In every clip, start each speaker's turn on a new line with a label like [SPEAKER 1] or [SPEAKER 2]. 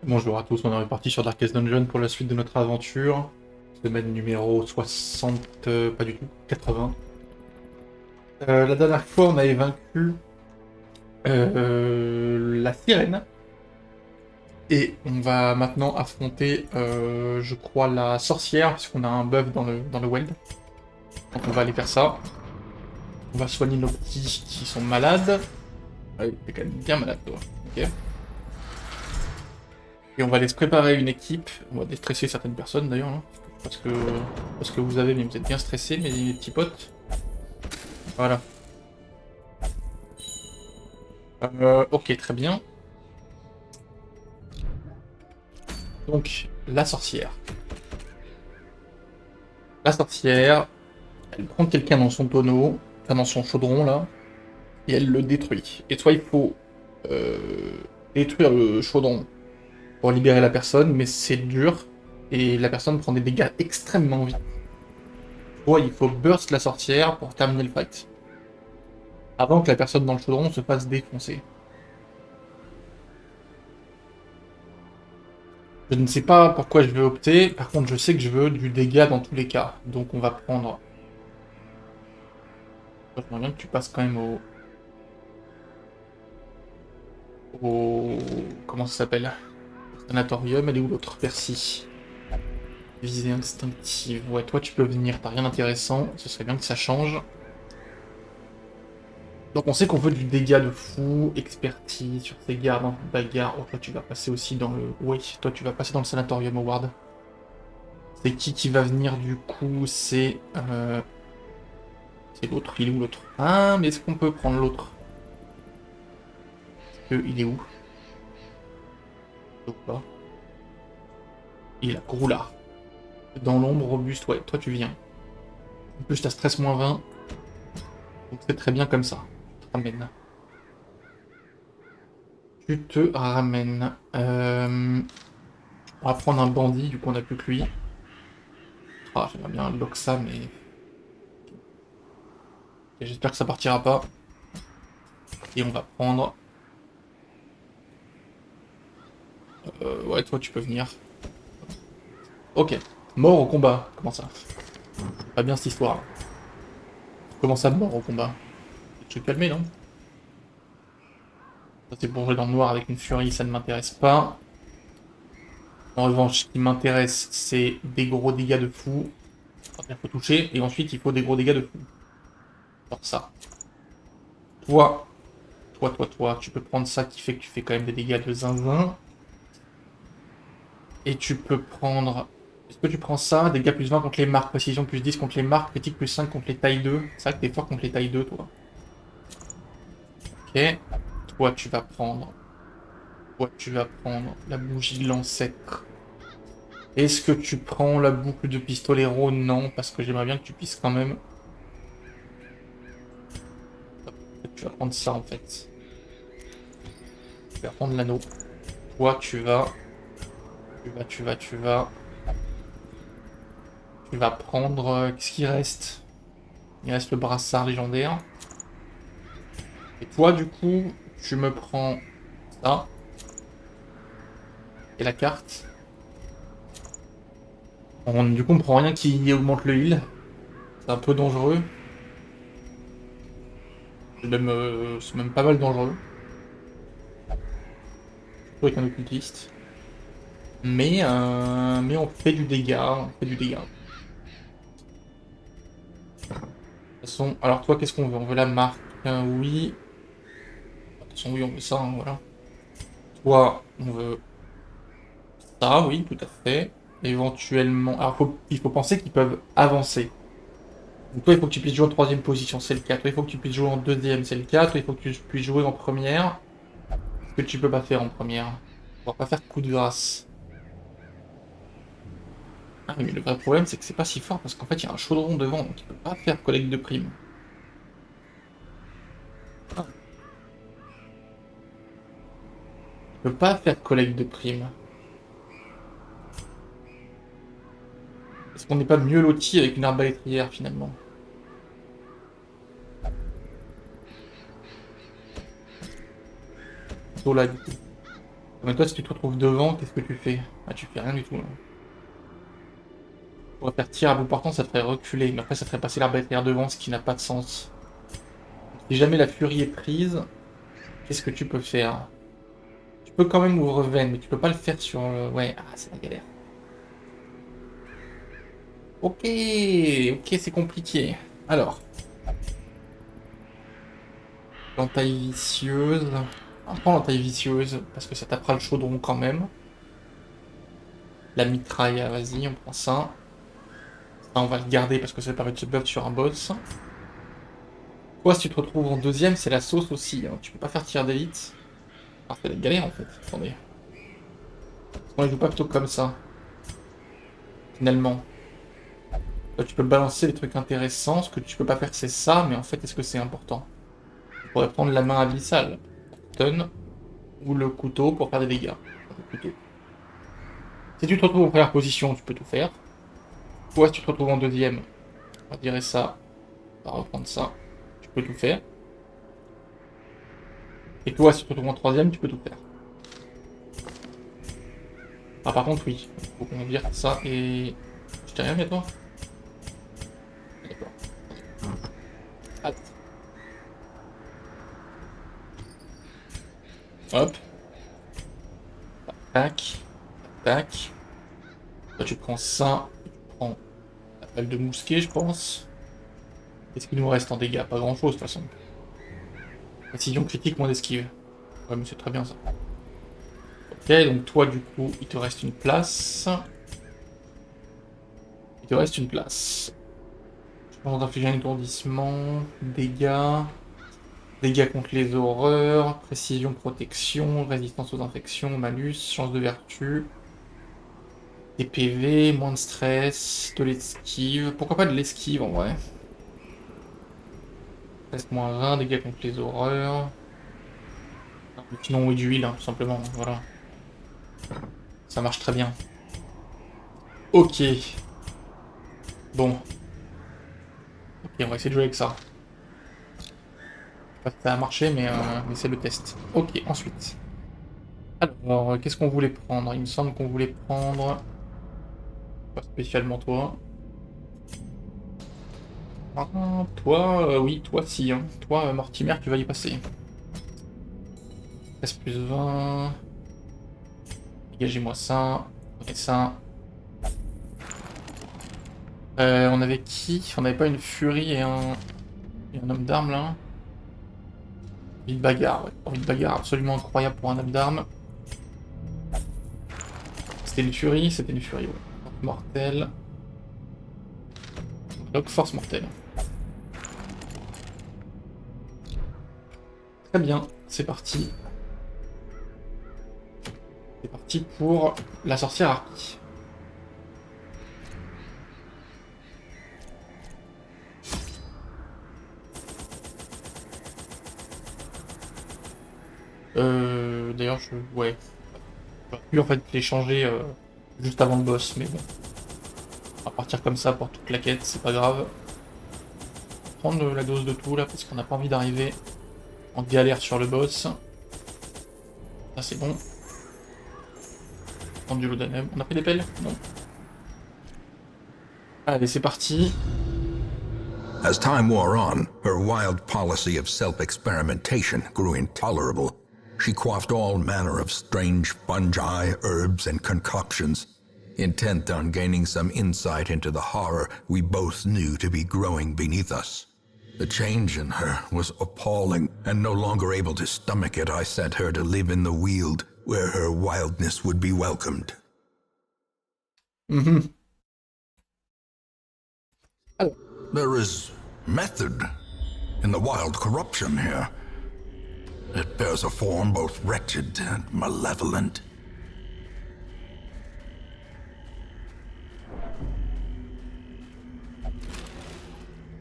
[SPEAKER 1] Bonjour à tous, on est reparti sur Darkest Dungeon pour la suite de notre aventure. Semaine numéro 60, pas du tout, 80. La dernière fois, on avait vaincu la sirène. Et on va maintenant affronter, je crois, la sorcière, puisqu'on a un buff dans le Weld. Donc on va aller faire ça. On va soigner nos petits qui sont malades. Ouais, t'es quand même bien malade, toi. Ok. Et on va aller se préparer une équipe. On va déstresser certaines personnes d'ailleurs, hein, parce que parce que vous avez, mais vous êtes bien stressés, mes petits potes. Voilà. Ok, très bien. Donc, la sorcière. La sorcière, elle prend quelqu'un dans son tonneau, enfin dans son chaudron là, et elle le détruit. Et toi, il faut euh, détruire le chaudron pour libérer la personne, mais c'est dur, et la personne prend des dégâts extrêmement vite. Toi, il faut burst la sorcière pour terminer le fight, avant que la personne dans le chaudron se fasse défoncer. Je ne sais pas pourquoi je vais opter, par contre je sais que je veux du dégât dans tous les cas. Donc on va prendre... J'aimerais bien que tu passes quand même au... Comment ça s'appelle? Au sanatorium, elle est où l'autre? Percy. Visée instinctive. Ouais, toi tu peux venir, t'as rien d'intéressant, ce serait bien que ça change. Donc on sait qu'on veut du dégât de fou, expertise sur ces gardes en bagarre. Oh, toi tu vas passer aussi dans le... Oui, toi tu vas passer dans le sanatorium, Howard. C'est qui va venir du coup? C'est l'autre, il est où l'autre? Ah, mais est-ce qu'on peut prendre l'autre? Il est où? Ou pas. Il est là, Groulard. Dans l'ombre, robuste, ouais, toi tu viens. En plus, t'as stress -20, donc c'est très bien comme ça. Je te ramène. Tu te ramènes. On va prendre un bandit, du coup on a plus que lui. Ah, j'aimerais bien un Loxa, mais... Et j'espère que ça partira pas. Et on va prendre... Ouais, toi tu peux venir. Ok. Mort au combat. Comment ça? Pas bien cette histoire. Comment ça, mort au combat? Je vais te calmer, non? Ça c'est pour jouer dans le noir avec une furie, ça ne m'intéresse pas. En revanche, ce qui m'intéresse, c'est des gros dégâts de fou. Il faut toucher, et ensuite il faut des gros dégâts de fou. Genre ça. Toi, toi, tu peux prendre ça qui fait que tu fais quand même des dégâts de zinzin. Et tu peux prendre... Est-ce que tu prends ça? Dégâts +20 contre les marques, précision +10 contre les marques, critique +5 contre les tailles 2. C'est vrai que t'es fort contre les tailles 2, toi. Ok. Toi, tu vas prendre... Toi, tu vas prendre la bougie de l'ancêtre. Est-ce que tu prends la boucle de pistolero? Non, parce que j'aimerais bien que tu puisses quand même... Tu vas prendre ça, en fait. Tu vas prendre l'anneau. Toi, tu vas prendre... qu'est-ce qui reste? Il reste le brassard légendaire. Et toi, du coup, tu me prends ça. Et la carte. Du coup, on prend rien qui augmente le heal. C'est un peu dangereux. C'est même pas mal dangereux. Surtout avec un occultiste. Mais on fait du dégât. On fait du dégât. De toute façon, alors toi, qu'est-ce qu'on veut? On veut la marque. Oui. De toute façon, oui, on veut ça, hein, voilà. Toi, on veut ça, oui, tout à fait. Éventuellement. Alors, il faut penser qu'ils peuvent avancer. Donc, toi, il faut que tu puisses jouer en troisième position, c'est le cas. Toi, il faut que tu puisses jouer en deuxième, c'est le cas. Toi, il faut que tu puisses jouer en première. Ce que tu peux pas faire en première. On va pas faire coup de grâce. Ah, mais le vrai problème, c'est que c'est pas si fort parce qu'en fait, il y a un chaudron devant, donc il peut pas faire collecte de primes. Ah, il peut pas faire collecte de primes. Est-ce qu'on n'est pas mieux loti avec une arbalétrière finalement? Plutôt là, du coup. Mais toi, si tu te retrouves devant, qu'est-ce que tu fais? Ah, tu fais rien du tout, là. Pour faire tir à bout portant, ça te ferait reculer. Mais après, ça te ferait passer l'arbre barrière devant, ce qui n'a pas de sens. Si jamais la furie est prise, qu'est-ce que tu peux faire? Tu peux quand même ouvre veine, mais tu peux pas le faire sur le... Ouais, ah, c'est la galère. Ok, ok, c'est compliqué. Alors, l'entaille vicieuse. On prend l'entaille vicieuse, parce que ça tapera le chaudron quand même. La mitraille, vas-y, on prend ça. Ça, on va le garder parce que ça permet de se buff sur un boss. Toi, si tu te retrouves en deuxième, c'est la sauce aussi, hein. Tu peux pas faire tir d'élite. Ah, c'est la galère en fait, attendez. On les joue pas plutôt comme ça, finalement. Là, tu peux balancer des trucs intéressants, ce que tu peux pas faire c'est ça, mais en fait, est-ce que c'est important? Tu pourrais prendre la main abyssale, stun, ou le couteau pour faire des dégâts. Le couteau. Si tu te retrouves en première position, tu peux tout faire. Toi, si tu te retrouves en deuxième, on va dire ça, on va reprendre ça, tu peux tout faire. Et toi, si tu te retrouves en troisième, tu peux tout faire. Ah, par contre, oui, il faut qu'on vire ça et... Je t'ai rien mis à toi? D'accord. Hop. Hop. Tac. Tac. Toi, tu prends ça. Tu prends la balle de mousquet, je pense. Qu'est-ce qu'il nous reste en dégâts? Pas grand-chose, de toute façon. Précision critique, moins d'esquive. Ouais, mais c'est très bien, ça. Ok, donc toi, du coup, il te reste une place. Il te reste une place. Je pense d'infliger un étourdissement. Dégâts. Dégâts contre les horreurs. Précision, protection. Résistance aux infections. Malus. Chance de vertu. Des PV. Moins de stress. De l'esquive. Pourquoi pas de l'esquive, en vrai? Reste moins 20. Dégâts contre les horreurs. Sinon, oui, d'huile, hein, tout simplement. Voilà. Ça marche très bien. Ok. Bon. Ok, on va essayer de jouer avec ça. Je sais pas si ça a marché, mais c'est le test. Ok, ensuite. Alors, qu'est-ce qu'on voulait prendre? Il me semble qu'on voulait prendre... Pas spécialement toi. Ah, toi, oui, toi si. Hein. Toi, Mortimer, tu vas y passer. 13 plus 20. Dégagez-moi ça. Et ça. On avait qui? On n'avait pas une furie et un homme d'armes là? Envie de bagarre, ouais. Envie de bagarre absolument incroyable pour un homme d'armes. C'était une furie, ouais. Mortel. Donc force mortelle. Très bien, c'est parti. C'est parti pour la sorcière harpie. D'ailleurs, ouais. J'aurais pu en fait les changer juste avant le boss, mais bon. On va partir comme ça pour toute la quête, c'est pas grave. Prendre la dose de tout là, parce qu'on n'a pas envie d'arriver en galère sur le boss. Ça c'est bon. Prendre du laudanum. On a pris des pelles? Non. Allez, c'est parti.
[SPEAKER 2] As time wore on, her wild policy of self-experimentation grew intolerable. She quaffed all manner of strange fungi, herbs, and concoctions, intent on gaining some insight into the horror we both knew to be growing beneath us. The change in her was appalling, and no longer able to stomach it, I sent her to live in the Weald, where her wildness would be welcomed. There is method in the wild corruption here. It bears a form both wretched and malevolent.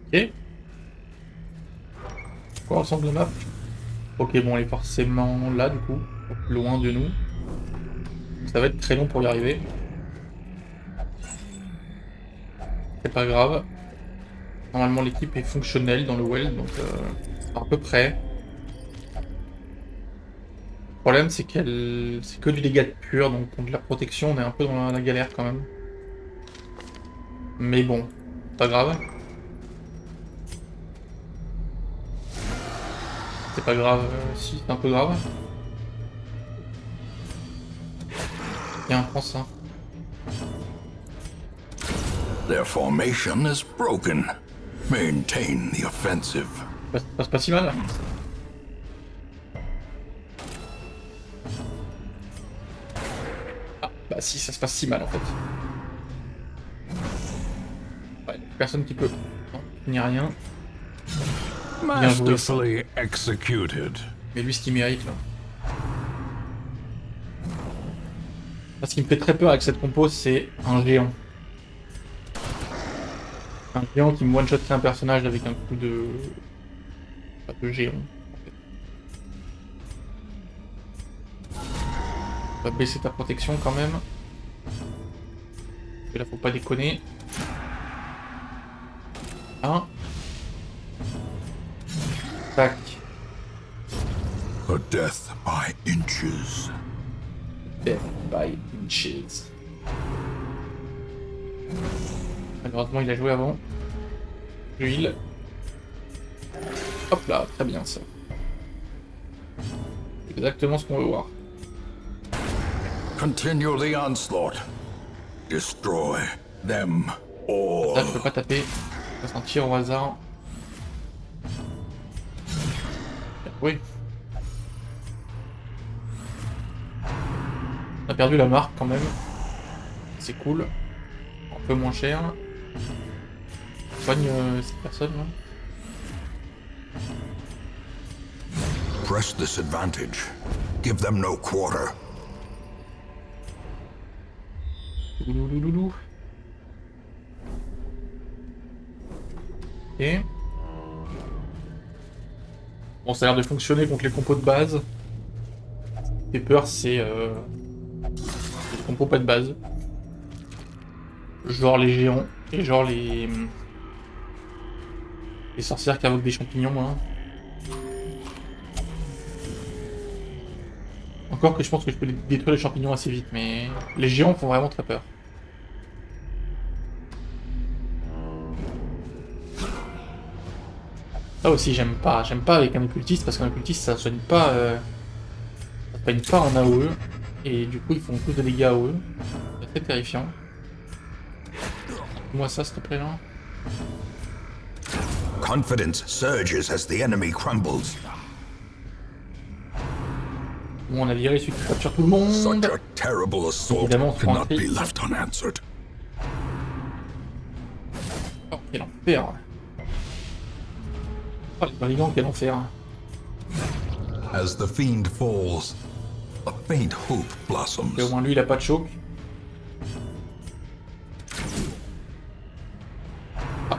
[SPEAKER 1] Ok. Quoi ressemble la map? Ok, bon, elle est forcément là, du coup. Loin de nous. Ça va être très long pour y arriver. C'est pas grave. Normalement, l'équipe est fonctionnelle dans le well, donc à peu près. Le problème, c'est qu'elle... c'est que du dégât de pur, donc contre la protection, on est un peu dans la galère quand même. Mais bon, pas grave. C'est pas grave, si, c'est un peu grave. Tiens, prends ça.
[SPEAKER 2] Their formation is broken. Maintain the offensive.
[SPEAKER 1] Ça passe pas si mal. Ah, bah si, ça se passe si mal en fait. Ouais, personne qui peut. Non, il n'y a rien. Bien joué ça.
[SPEAKER 2] Masterfully executed.
[SPEAKER 1] Mais lui, ce qu'il mérite là. Ce qui me fait très peur avec cette compo, c'est un géant. Un géant qui me one-shotterait un personnage avec un coup de... Pas de géant. On va baisser ta protection quand même. Parce que là, faut pas déconner. Un. Tac.
[SPEAKER 2] A death by inches.
[SPEAKER 1] Death by inches. Malheureusement, il a joué avant. L'huile. Hop là, très bien ça. Exactement ce qu'on veut voir.
[SPEAKER 2] Continue the onslaught. Destroy them all.
[SPEAKER 1] Là, je peux pas taper. Je passe un tir au hasard. Oui. On a perdu la marque quand même. C'est cool. Un peu moins cher. Soigne cette personne là.
[SPEAKER 2] Press this advantage. Give them no quarter.
[SPEAKER 1] Loulouloulou. Ok. Bon, ça a l'air de fonctionner contre les compos de base. J'ai peur, c'est les compos pas de base. Genre les géants et genre les sorcières qui invoquent des champignons. Hein. Encore que je pense que je peux détruire les champignons assez vite, mais les géants font vraiment très peur. Ça aussi j'aime pas avec un occultiste parce qu'un occultiste ça soigne pas en AOE et du coup ils font plus de dégâts AOE. C'est très terrifiant. Moi ça s'il te plaît là.
[SPEAKER 2] Confidence surges as the enemy crumbles.
[SPEAKER 1] Bon, on a viré celui qui capture tout le monde.
[SPEAKER 2] Such a terrible assault
[SPEAKER 1] Évidemment, on se prend un
[SPEAKER 2] cannot be
[SPEAKER 1] crit.
[SPEAKER 2] left unanswered.
[SPEAKER 1] Oh, quel enfer. Oh, les brigands, quel enfer.
[SPEAKER 2] As the fiend falls, a faint hope blossoms.
[SPEAKER 1] Et au moins lui, il a pas de choc. Ah.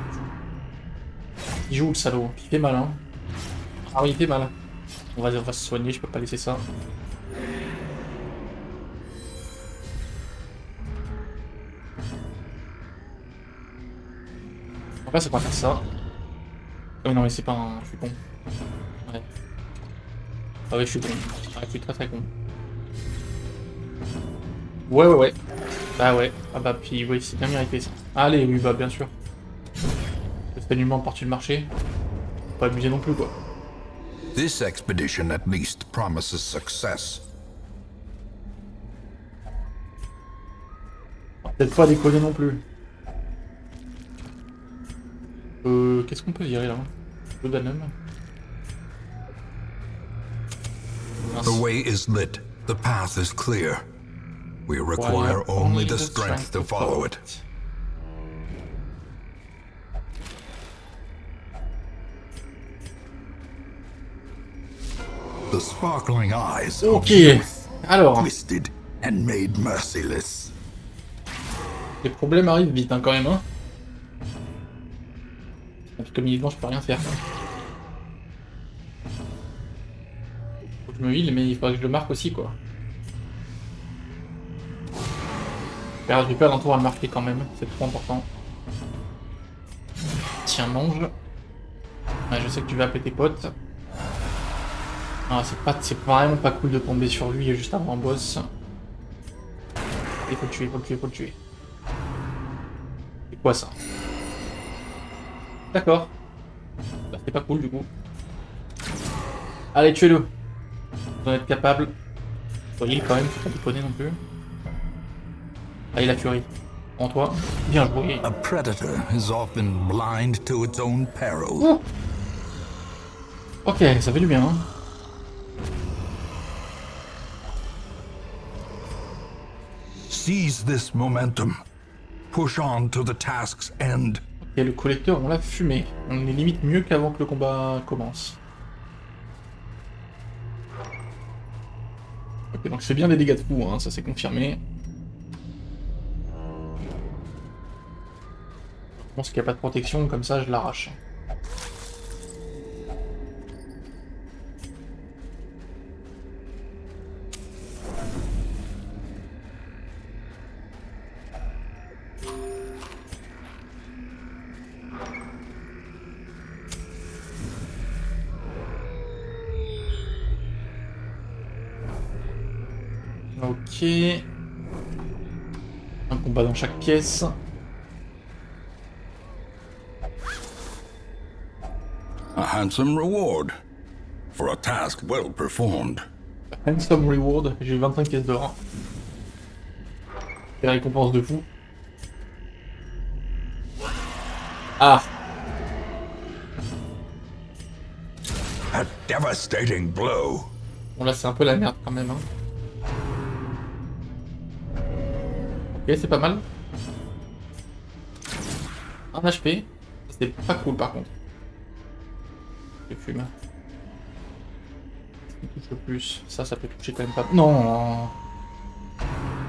[SPEAKER 1] Il joue le salaud. Il fait mal, hein. Ah oui, il fait mal. On va se soigner, je peux pas laisser ça. En fait, c'est pas faire ça. Oh non, mais c'est pas un... Je suis con. Ouais. Ah ouais, je suis con. Ah, je suis très très con. Ouais. Bah ouais. Ah bah puis oui, c'est bien mérité ça. Allez, oui, bah bien sûr. Le saignement par-dessus le marché. Faut pas abuser non plus, quoi.
[SPEAKER 2] This expedition at least promises success.
[SPEAKER 1] Peut-être pas déconner non plus. Qu'est-ce qu'on peut virer là? Laudanum.
[SPEAKER 2] The way is lit. The path is clear. We require only the strength to follow it. The sparkling eyes of
[SPEAKER 1] Ok,
[SPEAKER 2] youth,
[SPEAKER 1] alors,
[SPEAKER 2] twisted and made merciless.
[SPEAKER 1] les problèmes arrivent vite hein, quand même. Hein. Et puis comme il est blanc, je peux rien faire. Faut que je me heal, mais il faudrait que je le marque aussi quoi. Je vais perdre un tour à le marquer quand même, c'est trop important. Tiens, mange. Ouais, je sais que tu vas appeler tes potes. Ah, c'est vraiment pas cool de tomber sur lui juste avant un boss. Il faut le tuer, faut le tuer, faut le tuer. C'est quoi ça? D'accord. Bah, c'est pas cool du coup. Allez, tuez-le. Vous en êtes capable. Heal quand même, faut pas déconner non plus. Allez, la furie. En toi. Bien joué.
[SPEAKER 2] A predator is often blind to its own peril.
[SPEAKER 1] Ouh. Ok, ça fait du bien. Hein.
[SPEAKER 2] Seize this momentum. Push on to the task's end.
[SPEAKER 1] Ok, le collecteur, on l'a fumé. On est limite mieux qu'avant que le combat commence. Ok, donc je fais bien des dégâts de fou, hein, ça c'est confirmé. Je pense qu'il n'y a pas de protection, comme ça je l'arrache. Ok. Un combat dans chaque pièce.
[SPEAKER 2] A handsome reward for a task well performed.
[SPEAKER 1] Handsome reward, j'ai eu 25 pièces d'or. Des récompenses de fou. Ah!
[SPEAKER 2] A devastating blow.
[SPEAKER 1] Bon là c'est un peu la merde quand même. Hein. Ok, c'est pas mal. Un HP. C'est pas cool par contre. Je fume. Ce qui touche le plus. Ça peut toucher quand même pas. Non!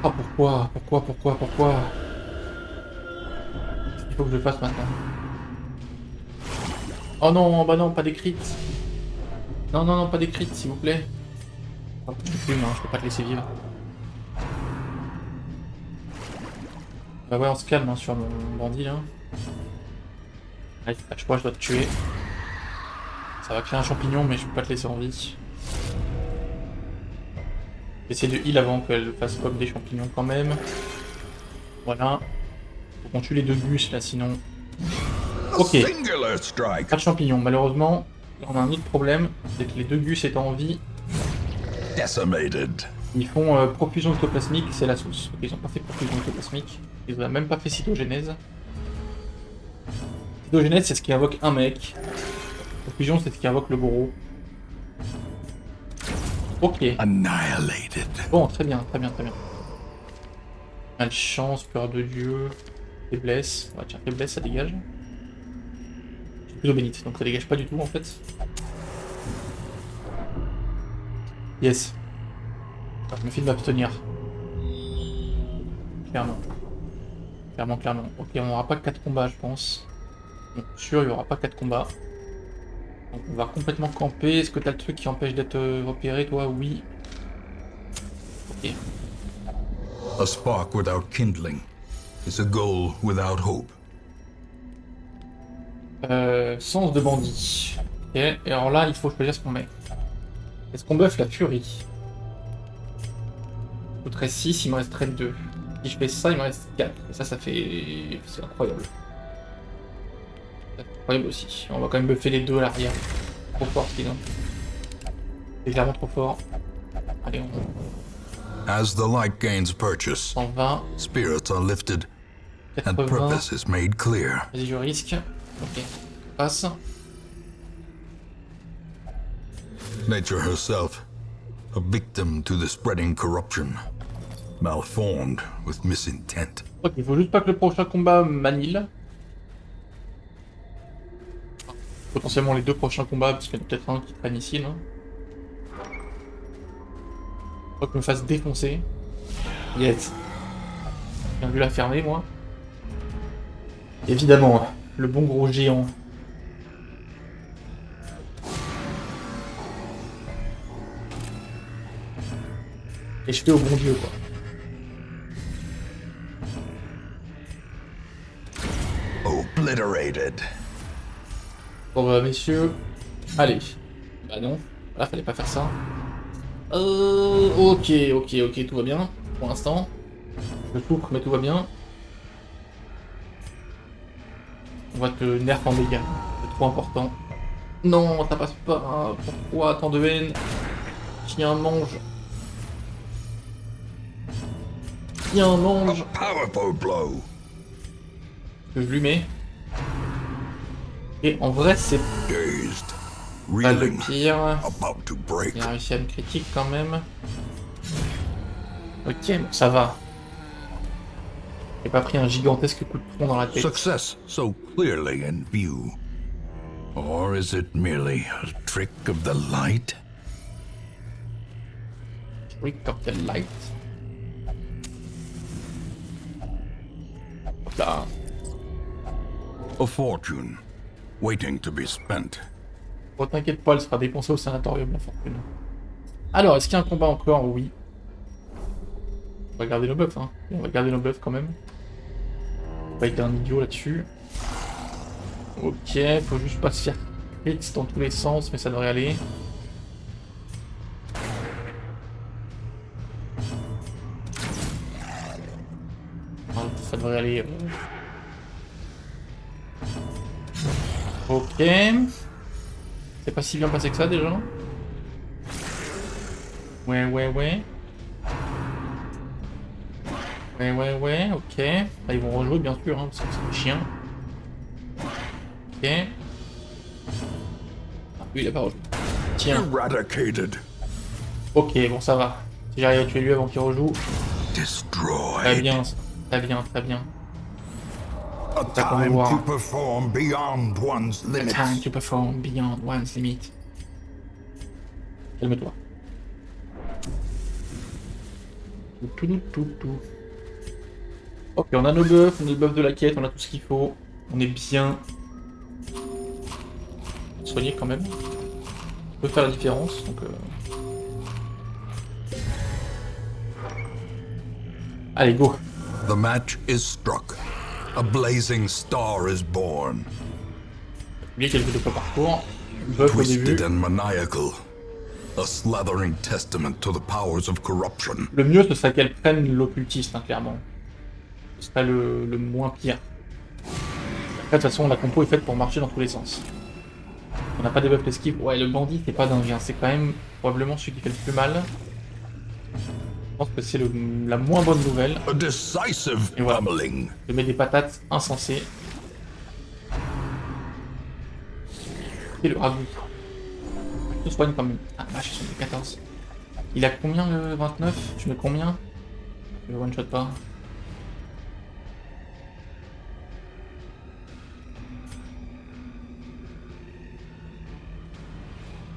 [SPEAKER 1] Ah pourquoi? Pourquoi? Qu'est-ce qu'il faut que je fasse maintenant? Oh non, bah non, pas des crits. Non, pas des crits, s'il vous plaît. Oh, je fume, hein, je peux pas te laisser vivre. Bah ouais, on se calme hein, sur mon bandit là. Allez, je crois que je dois te tuer. Ça va créer un champignon, mais je peux pas te laisser en vie. Essayer de heal avant qu'elle fasse pop des champignons quand même. Voilà. Faut qu'on tue les deux gus là, sinon. Ok. Pas de champignons. Malheureusement, on a un autre problème, c'est que les deux gus étant en vie, ils font profusion ectoplasmique, c'est la sauce. Ok, ils ont pas fait profusion ectoplasmique. Ils ont même pas fait cytogénèse. Cytogénèse, c'est ce qui invoque un mec. Profusion, c'est ce qui invoque le gros. Ok.
[SPEAKER 2] Annihilated.
[SPEAKER 1] Bon, très bien. Malchance, peur de Dieu, faiblesse. Ouais, tiens, faiblesse, ça dégage. J'ai plutôt bénite, donc ça dégage pas du tout en fait. Yes. Je me file m'abstenir. Clairement. Ok, on n'aura pas 4 combats, je pense. Donc, sûr, il n'y aura pas 4 combats. Donc, on va complètement camper. Est-ce que t'as le truc qui empêche d'être repéré, toi? Oui. Ok.
[SPEAKER 2] A spark without kindling is a goal without hope.
[SPEAKER 1] Sens de bandit. Ok, et alors là, il faut choisir ce qu'on met. Est-ce qu'on buff la furie? Il coûterait 6, il me resterait 2. Si je fais ça, il me reste 4. Et ça fait... C'est incroyable. C'est incroyable aussi. On va quand même buffer les deux à l'arrière. Trop fort, ce qu'ils ont. C'est clairement trop fort. Allez, on...
[SPEAKER 2] As the light gains purchase,
[SPEAKER 1] 120.
[SPEAKER 2] spirits are lifted, and
[SPEAKER 1] 80.
[SPEAKER 2] purpose is made clear.
[SPEAKER 1] Vas-y, je risque. Ok. Passe.
[SPEAKER 2] Nature herself, a victim to the spreading corruption, malformed with misintent.
[SPEAKER 1] Ok, il faut juste pas que le prochain combat m'annule. Potentiellement les deux prochains combats, parce qu'il y en a peut-être un qui traîne ici, là. Faut que je me fasse défoncer. Yes. J'ai bien vu la fermer, moi. Évidemment, le bon gros géant. Et je fais au bon Dieu, quoi.
[SPEAKER 2] Obliterated.
[SPEAKER 1] Bon bah messieurs, allez. Bah non. Là, fallait pas faire ça. Ok, tout va bien. Pour l'instant. Je souffre, mais tout va bien. On va te nerf en dégâts. C'est trop important. Non, ça passe pas. Pourquoi tant de haine? Tiens, mange. Tiens, mange.
[SPEAKER 2] Powerful blow.
[SPEAKER 1] Que je lui mets. Et en vrai, c'est
[SPEAKER 2] Dazed,
[SPEAKER 1] pas le
[SPEAKER 2] reeling,
[SPEAKER 1] pire.
[SPEAKER 2] about to break.
[SPEAKER 1] Il a réussi à me critique quand même. Ok, bon, ça va. J'ai pas pris un gigantesque coup de tronc dans la tête.
[SPEAKER 2] Success so clearly in view. Or is it merely a trick of the light?
[SPEAKER 1] Trick of the light. Hop là.
[SPEAKER 2] A fortune, waiting to be spent.
[SPEAKER 1] Bon, t'inquiète pas, elle sera dépensée au sanatorium, la fortune. Alors, est-ce qu'il y a un combat encore? Oui. On va garder nos buffs, hein. On va garder nos buffs quand même. On va être un idiot là-dessus. Ok, faut juste pas se faire hit dans tous les sens, mais ça devrait aller. Ça devrait aller. Ok. C'est pas si bien passé que ça déjà. Ouais. Ouais, ok. Là, ils vont rejouer bien sûr, hein, parce que c'est des chiens. Ok. Ah, lui il a pas rejoué. Tiens.
[SPEAKER 2] Eradicated.
[SPEAKER 1] Ok, bon ça va. Si j'arrive à tuer lui avant qu'il rejoue. Très
[SPEAKER 2] Destroyed.
[SPEAKER 1] bien, ça. Très bien.
[SPEAKER 2] A time to perform beyond one's limits.
[SPEAKER 1] Time to perform beyond one's limit. Calme-toi. Tout. Ok, on a nos buffs, on a le buff de la quête, on a tout ce qu'il faut. On est bien soigné quand même. On peut faire la différence, donc... Allez, go.
[SPEAKER 2] The match is struck. A blazing star is born.
[SPEAKER 1] Oubliez quelques fois par tour. Buff au début.
[SPEAKER 2] Twisted and maniacal. A slathering testament to the powers of corruption.
[SPEAKER 1] Le mieux, ce serait qu'elle prenne l'occultiste, hein, clairement. Ce serait le moins pire. Après, de toute façon, la compo est faite pour marcher dans tous les sens. On n'a pas des buffs esquive. Ouais, le bandit, c'est pas dingue. Hein. C'est quand même probablement celui qui fait le plus mal. Je pense que c'est la moins bonne nouvelle.
[SPEAKER 2] A decisive
[SPEAKER 1] Et voilà.
[SPEAKER 2] pummeling.
[SPEAKER 1] Je mets des patates insensées. Et le ragoût. Je te soigne quand même. Ah, vache, ils sont des 14. Il a combien le 29? Tu mets combien? Je one shot pas.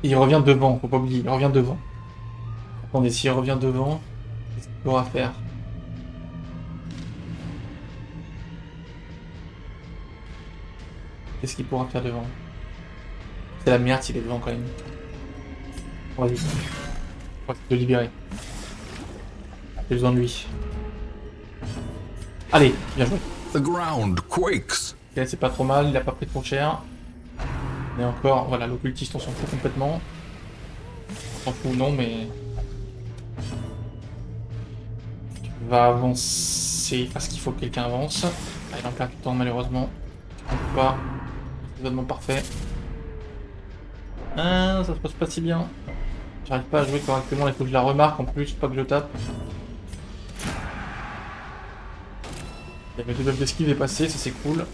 [SPEAKER 1] Il revient devant, faut pas oublier, il revient devant. Attendez, s'il revient devant, qu'est-ce qu'il pourra faire? Qu'est-ce qu'il pourra faire devant? C'est la merde s'il est devant quand même. Vas-y. On va le libérer. J'ai besoin de lui. Allez, bien joué.
[SPEAKER 2] The ground quakes.
[SPEAKER 1] Ok, c'est pas trop mal, il a pas pris trop cher. Mais encore, voilà, l'occultiste on s'en fout complètement. On s'en fout non, mais... Tu vas avancer parce qu'il faut que quelqu'un avance. Ah, il en perd du temps malheureusement. On peut pas. C'est totalement parfait. Ah, ça se passe pas si bien. J'arrive pas à jouer correctement, il faut que je la remarque en plus, pas que je tape. Il y avait deux buffs d'esquive est passé, ça c'est cool.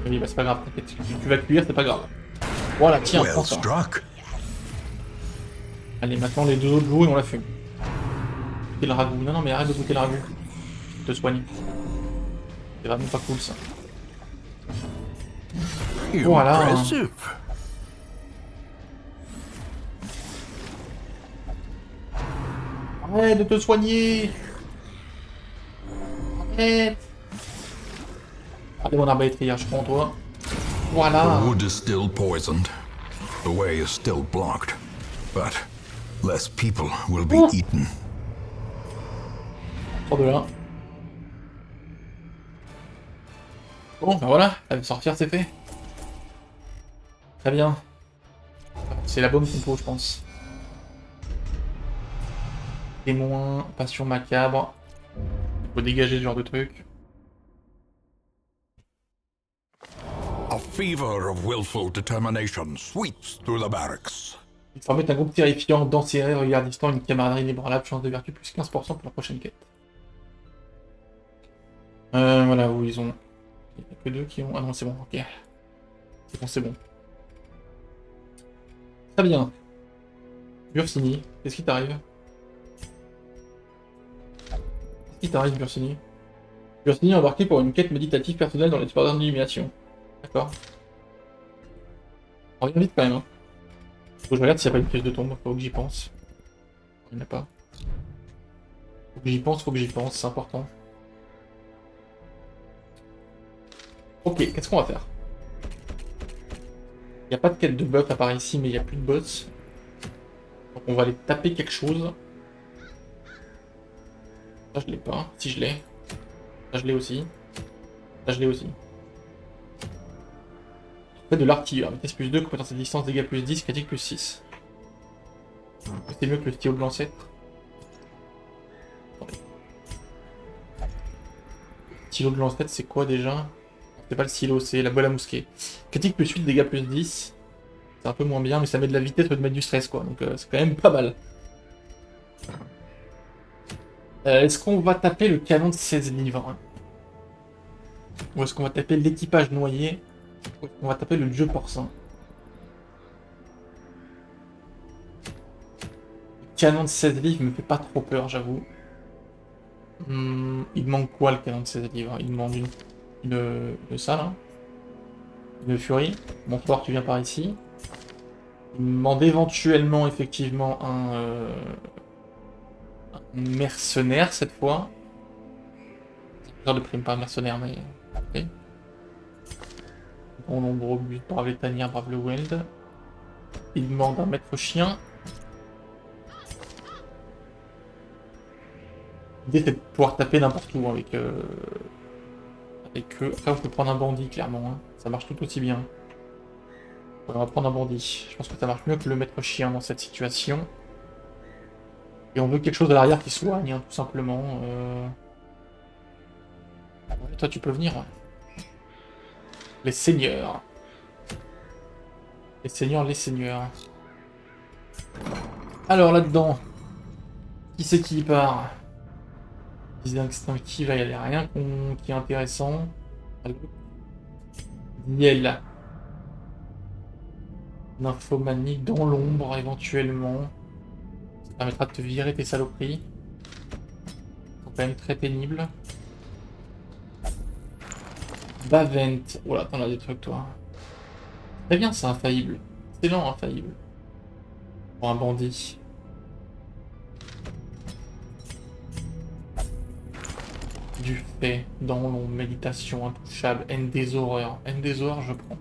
[SPEAKER 1] Oui, bah c'est pas grave, t'inquiète, tu vas cuire, c'est pas grave. Voilà, tiens, prends
[SPEAKER 2] Well
[SPEAKER 1] ça.
[SPEAKER 2] struck.
[SPEAKER 1] Allez, maintenant les deux autres jouent et on la fume. Goûter le ragoût. Non, mais arrête de goûter le ragoût. Je te soigne. C'est vraiment pas cool ça. Voilà.
[SPEAKER 2] Impressive.
[SPEAKER 1] Arrête de te soigner. Arrête. Allez, mon arbalètrière, je prends toi. Voilà.
[SPEAKER 2] The wood is still poisoned. The way is still blocked. But less people will be eaten.
[SPEAKER 1] Sors de là. Bon, ben voilà, elle veut sortir, c'est fait. Très bien. C'est la bonne compo, je pense. Témoin, passion macabre. Il faut dégager ce genre de truc.
[SPEAKER 2] A fever of willful determination sweeps through the barracks.
[SPEAKER 1] Il faut remettre un groupe terrifiant, dents serrées, regard distant, une camaraderie inébranlable, chance de vertu plus 15% pour la prochaine quête. Voilà, où ils ont... Il n'y a que deux qui ont... Ah non, c'est bon, ok. C'est bon, c'est bon. Très bien. Bursini, qu'est-ce qui t'arrive? Qu'est-ce qui t'arrive, Bursini? Bursini est embarqué pour une quête méditative personnelle dans l'espoir d'illumination. D'accord. On revient vite quand même, hein. Faut que je regarde s'il n'y a pas une pièce de tombe, faut que j'y pense. Il n'y en a pas. Faut que j'y pense, c'est important. Ok, qu'est-ce qu'on va faire? Il n'y a pas de quête de buff à part ici, mais il n'y a plus de boss. Donc on va aller taper quelque chose. Ça je l'ai pas, si je l'ai. Ça je l'ai aussi. Ça je l'ai aussi. Fait de l'artillerie, vitesse plus 2, compétence à distance, dégâts plus 10, critique plus 6. C'est mieux que le stylo de l'ancêtre. Le stylo de l'ancêtre, c'est quoi déjà? C'est pas le stylo, c'est la boîte à mousquet. Critique plus 8, dégâts plus 10. C'est un peu moins bien, mais ça met de la vitesse au lieu de mettre du stress, quoi. Donc c'est quand même pas mal. Est-ce qu'on va taper le canon de 16 livres? Ou est-ce qu'on va taper l'équipage noyé? Ou est-ce qu'on va taper le dieu porcin? Le canon de 16 livres me fait pas trop peur, j'avoue. Il manque quoi, le canon de 16 livres? Il demande une ça, là. Une furie. Bonsoir, tu viens par ici. Il me demande éventuellement, effectivement, un mercenaire, cette fois. Genre de prime, pas un mercenaire, mais... Ok. Bon nombre but, brave les tanières, brave le weld. Il demande un maître chien. L'idée c'est de pouvoir taper n'importe où avec eux. Après on peut prendre un bandit clairement, hein. Ça marche tout aussi bien. Ouais, on va prendre un bandit. Je pense que ça marche mieux que le maître chien dans cette situation. Et on veut quelque chose à l'arrière qui soigne, hein, tout simplement. Ouais, toi tu peux venir. Ouais. Les seigneurs. Les seigneurs, les seigneurs. Alors là-dedans, qui c'est qui part? Visée instinctive, là, il n'y a rien qui est intéressant. Niel. Nymphomanie dans l'ombre, éventuellement. Ça permettra de te virer tes saloperies. Ils sont quand même très pénibles. Bavent. Oh là, t'en as des trucs, toi. Très bien, c'est infaillible. Excellent, infaillible. Pour un bandit. Du fait, dans l'ombre, méditation, intouchable, haine des horreurs. Haine des horreurs, je prends.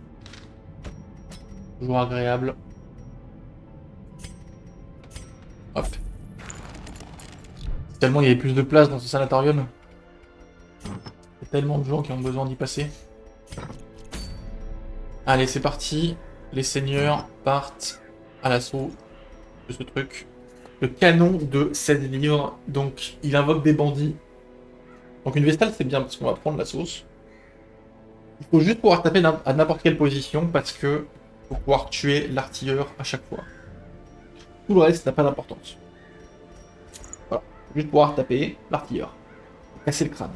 [SPEAKER 1] Toujours agréable. Hop. Tellement il y avait plus de place dans ce sanatorium. Il y a tellement de gens qui ont besoin d'y passer. Allez, c'est parti. Les seigneurs partent à l'assaut de ce truc. Le canon de 16 livres. Donc, il invoque des bandits. Donc, une vestale, c'est bien parce qu'on va prendre la sauce. Il faut juste pouvoir taper à n'importe quelle position parce que faut pouvoir tuer l'artilleur à chaque fois. Tout le reste n'a pas d'importance. Voilà. Juste pouvoir taper l'artilleur. Casser le crâne.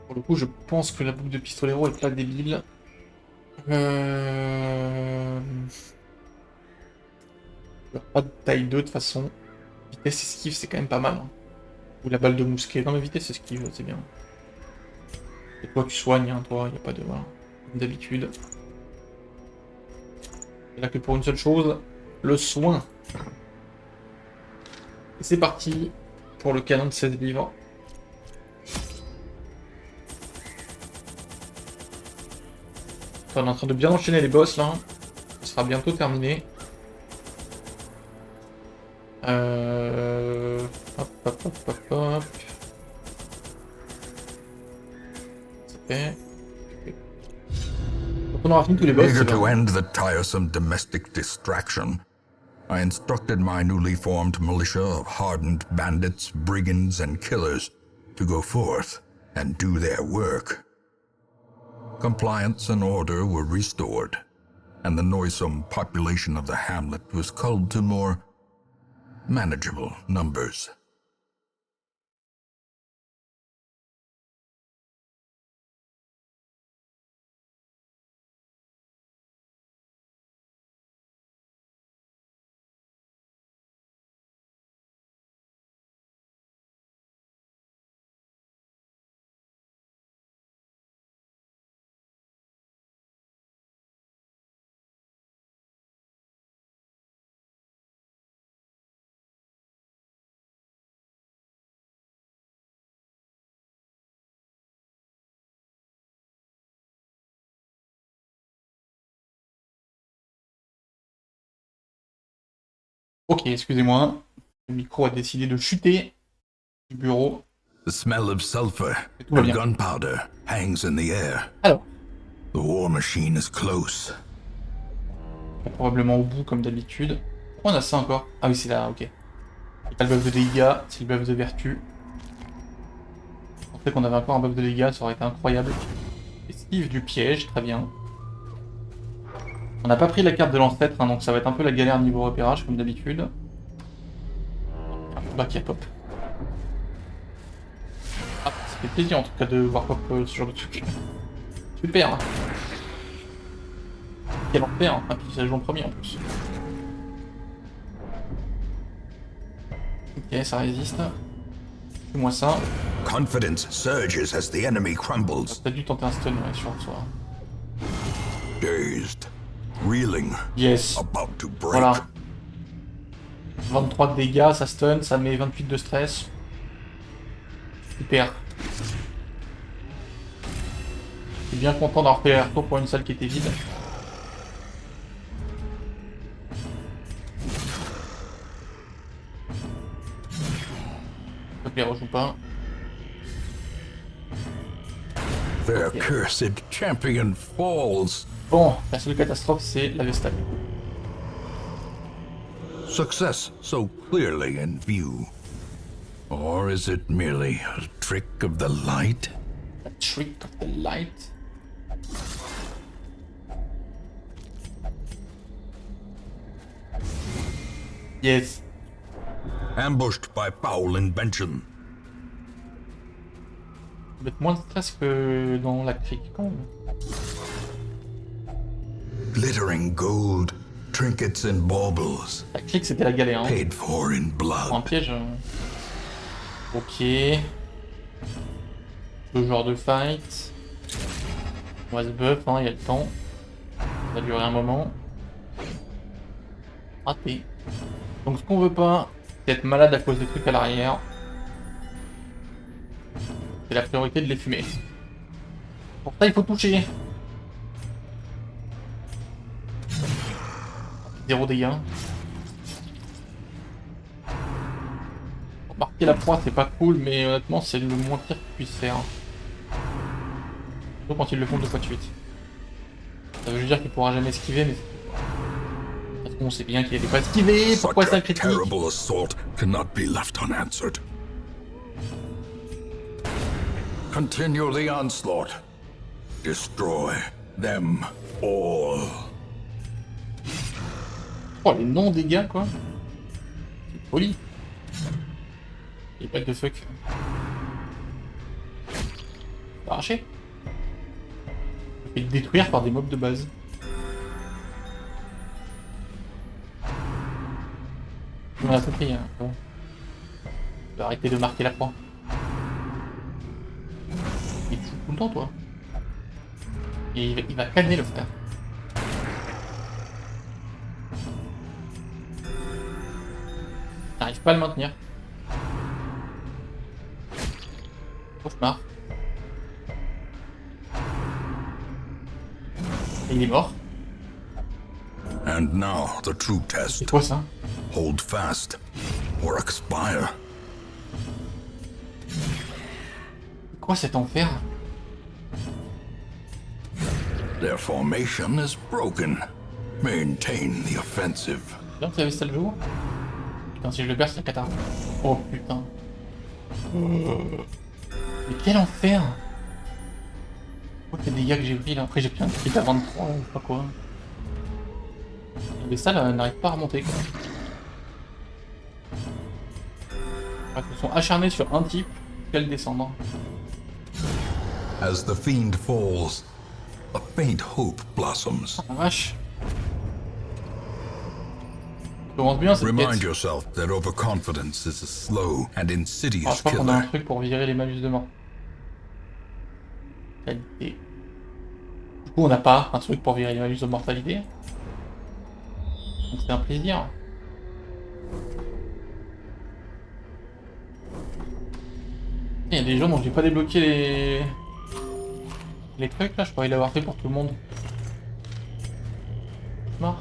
[SPEAKER 1] Pour le coup, je pense que la boucle de pistolero est pas débile. Pas de taille 2 de toute façon. Vitesse esquive, c'est quand même pas mal, hein. Ou la balle de mousquet. Non mais vitesse esquive, c'est bien. Et toi, tu soignes, hein, toi, y a pas de... Voilà. Comme d'habitude. Il a que pour une seule chose, le soin. Et c'est parti pour le canon de 16 livres. On est en train de bien enchaîner les boss là. Ce sera bientôt terminé. Hop, hop, hop, hop, hop. C'est fait. Quand on aura fini tous les boss,
[SPEAKER 2] Eager
[SPEAKER 1] c'est
[SPEAKER 2] to
[SPEAKER 1] bien.
[SPEAKER 2] end the tiresome domestic distraction, I instructed my newly formed militia of hardened bandits, brigands, and killers to go forth and do their work. Compliance and order were restored, and the noisome population of the hamlet was culled to more manageable numbers.
[SPEAKER 1] Ok, excusez-moi. Le micro a décidé de chuter du bureau.
[SPEAKER 2] The smell of sulfur
[SPEAKER 1] Et tout va
[SPEAKER 2] and
[SPEAKER 1] bien.
[SPEAKER 2] gunpowder hangs in the air.
[SPEAKER 1] Alors,
[SPEAKER 2] The war machine is close.
[SPEAKER 1] probablement au bout comme d'habitude. Pourquoi on a ça encore? Ah oui, c'est là, ok. C'est pas le buff de dégâts, c'est le buff de vertu. En fait qu'on avait encore un buff de dégâts, ça aurait été incroyable. Esquive du piège, très bien. On n'a pas pris la carte de l'ancêtre, hein, donc ça va être un peu la galère niveau repérage comme d'habitude. Un combat qui a pop. Ah, ça fait plaisir en tout cas de voir pop ce genre de truc. Super. Quel enfer, hein. Ah, puis ça joue en premier en plus. Ok, ça résiste. Fais-moi ça.
[SPEAKER 2] Confidence surges as the enemy crumbles.
[SPEAKER 1] T'as dû tenter un stun, ouais, sur toi.
[SPEAKER 2] Dazed, reeling,
[SPEAKER 1] Yes.
[SPEAKER 2] about to break.
[SPEAKER 1] Voilà. 23 de dégâts, ça stun, ça met 28 de stress. Super. Je suis bien content d'avoir fait l'aller-retour pour une salle qui était vide. S'il te plaît, rejoue pas.
[SPEAKER 2] Their
[SPEAKER 1] Okay.
[SPEAKER 2] cursed champion falls.
[SPEAKER 1] Bon, la seule catastrophe, c'est la Vestale.
[SPEAKER 2] Success so clearly in view. Or is it merely a trick of the light?
[SPEAKER 1] The trick of the light. Yes.
[SPEAKER 2] Ambushed by foul invention.
[SPEAKER 1] Ça va être moins de stress que dans la crique quand même.
[SPEAKER 2] Glittering gold, trinkets and baubles,
[SPEAKER 1] La crique c'était la galère, hein.
[SPEAKER 2] paid for in
[SPEAKER 1] Pour un
[SPEAKER 2] blood.
[SPEAKER 1] piège. Ok. Ce genre de fight. On va se buff, hein, il y a le temps. Ça va durer un moment. Raté. Donc ce qu'on veut pas, c'est être malade à cause des trucs à l'arrière. C'est la priorité de les fumer. Pour ça, il faut toucher. 0 dégâts. Marquer la proie, c'est pas cool, mais honnêtement, c'est le moins pire qu'ils puissent faire. Surtout quand ils le font 2 fois de suite. Ça veut juste dire qu'il pourra jamais esquiver, mais parce qu'on sait bien qu'il n'allait pas esquiver. Pourquoi
[SPEAKER 2] Such
[SPEAKER 1] c'est un
[SPEAKER 2] a
[SPEAKER 1] critique?
[SPEAKER 2] terrible assault cannot be left unanswered. Continue the onslaught. Destroy them all.
[SPEAKER 1] Oh, les non-dégâts, quoi. C'est poli. Et pas de fuck. Arraché. Et le détruire par des mobs de base. On a compris, hein. Bon. Tu vas arrêter de marquer la croix. Il te fout tout le temps, toi. Et il va calmer le frère. J'arrive pas à le maintenir. Cauchemar. Et il est mort.
[SPEAKER 2] And now the true
[SPEAKER 1] C'est
[SPEAKER 2] test.
[SPEAKER 1] quoi ça?
[SPEAKER 2] Hold fast or expire.
[SPEAKER 1] C'est quoi cet enfer?
[SPEAKER 2] Their formation is broken. Maintain the offensive.
[SPEAKER 1] Bien que la vaisselle joue. Putain, si je le perds, c'est la cata. Oh putain. Mais quel enfer! Oh, les dégâts que j'ai pris là. Après, j'ai pris un crit à 23, ou pas quoi. La vaisselle n'arrive pas à remonter quoi. Ils se sont acharnés sur un type, qu'elle descendre.
[SPEAKER 2] As the fiend falls, a faint hope blossoms.
[SPEAKER 1] La vache. Ça commence bien cette
[SPEAKER 2] Remind
[SPEAKER 1] quête.
[SPEAKER 2] yourself that overconfidence is a slow and
[SPEAKER 1] Ah,
[SPEAKER 2] insidious
[SPEAKER 1] je crois qu'on a un
[SPEAKER 2] killer.
[SPEAKER 1] truc pour virer les malus de mort. Qualité. Du coup, on n'a pas un truc pour virer les malus de mortalité. Donc c'est un plaisir. Il y a des gens dont j'ai pas débloqué les trucs là, je pourrais l'avoir fait pour tout le monde. Marre.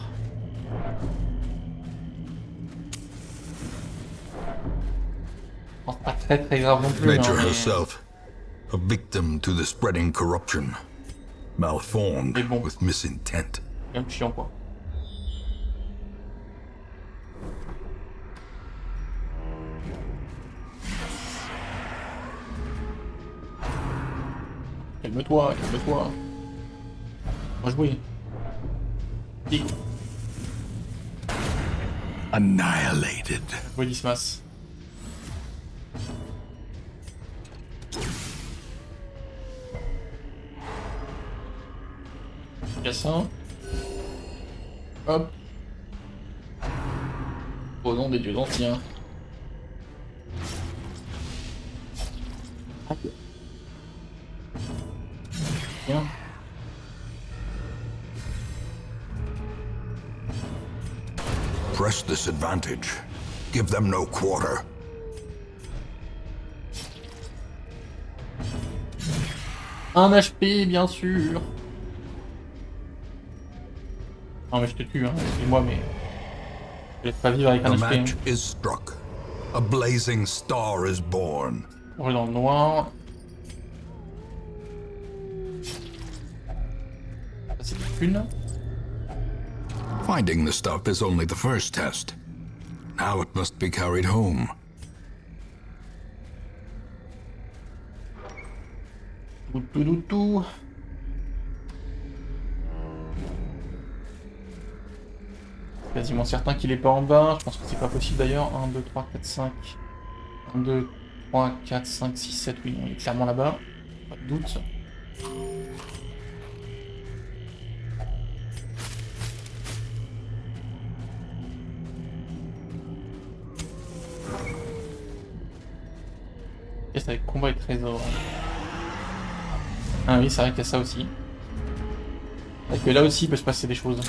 [SPEAKER 1] Bon, c'est pas très grave non plus.
[SPEAKER 2] Nature
[SPEAKER 1] hein, mais-
[SPEAKER 2] herself, a victim to the spreading corruption, malformed
[SPEAKER 1] Mais bon.
[SPEAKER 2] with misintent.
[SPEAKER 1] C'est quand même chiant quoi. Calme-toi, calme-toi. On va jouer. Dis,
[SPEAKER 2] Annihilated.
[SPEAKER 1] jouer Dismas. Cassin. Hop. Au nom des dieux anciens. Bien.
[SPEAKER 2] Press this advantage. Give them no quarter.
[SPEAKER 1] Un HP, bien sûr. Non mais je te tue, hein. Excuse-moi, mais... Je vais pas vivre avec un
[SPEAKER 2] The
[SPEAKER 1] HP.
[SPEAKER 2] match
[SPEAKER 1] Hein.
[SPEAKER 2] is struck. A blazing star is born.
[SPEAKER 1] On est dans le noir. Ça, c'est une.
[SPEAKER 2] Finding the stuff is only the first test. Now it must be carried home.
[SPEAKER 1] Tout. Quasiment certain qu'il est pas en bas. Je pense que c'est pas possible d'ailleurs. 1, 2, 3, 4, 5. 1, 2, 3, 4, 5, 6, 7. Oui, il est clairement là-bas. Pas de doute. Et c'est avec combat et trésor. Ah oui, c'est vrai qu'il y a ça aussi. Et que là aussi il peut se passer des choses.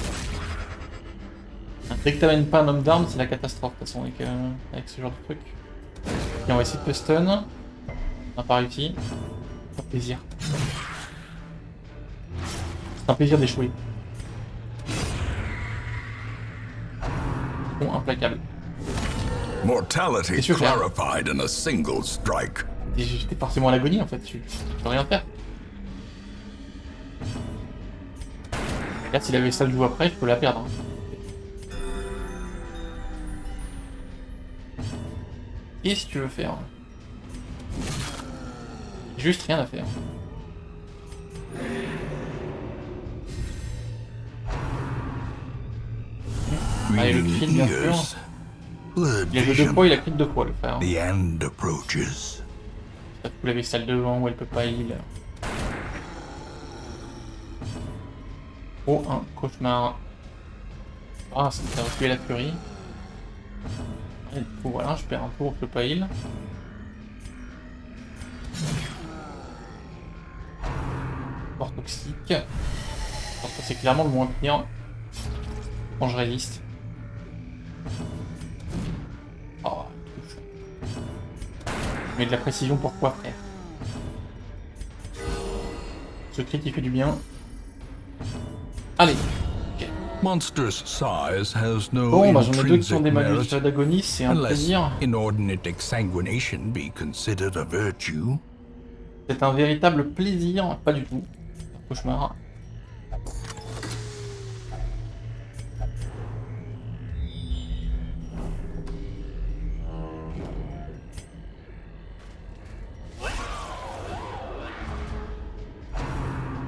[SPEAKER 1] Dès que t'amènes pas un homme d'armes, c'est la catastrophe de toute façon avec ce genre de truc. Et on va essayer de te stun. On n'a pas réussi. C'est un plaisir. C'est un plaisir d'échouer. Bon, implacable.
[SPEAKER 2] Mortality
[SPEAKER 1] Qu'est-ce que tu veux faire?
[SPEAKER 2] clarified in a single strike.
[SPEAKER 1] J'étais forcément à l'agonie en fait, tu peux rien faire. Là, s'il avait ça le joue après, je peux la perdre. Qu'est-ce que tu veux faire? Juste rien à faire. Allez, le crit, bien sûr.
[SPEAKER 2] Years. Blurred
[SPEAKER 1] Il a joué 2
[SPEAKER 2] vision.
[SPEAKER 1] fois, il a crit 2 fois le frère.
[SPEAKER 2] The end approaches.
[SPEAKER 1] T'as tout la vaisselle devant où elle peut pas heal. Oh, un cauchemar. Ah, ça me fait reculer la furie. Et du coup, voilà, je perds un tour, je peux pas heal. Port toxique. Je pense que c'est clairement le moins pire. Quand je résiste. Oh, touche. Mais de la précision pourquoi, frère? Ce crit il fait du bien.
[SPEAKER 2] monstrous size has no
[SPEAKER 1] Bon, bah j'en ai deux qui ont
[SPEAKER 2] intrinsic
[SPEAKER 1] des malus
[SPEAKER 2] merit,
[SPEAKER 1] d'agonie, c'est un
[SPEAKER 2] unless
[SPEAKER 1] plaisir.
[SPEAKER 2] inordinate exsanguination be considered a virtue.
[SPEAKER 1] C'est un véritable plaisir, pas du tout. Un cauchemar.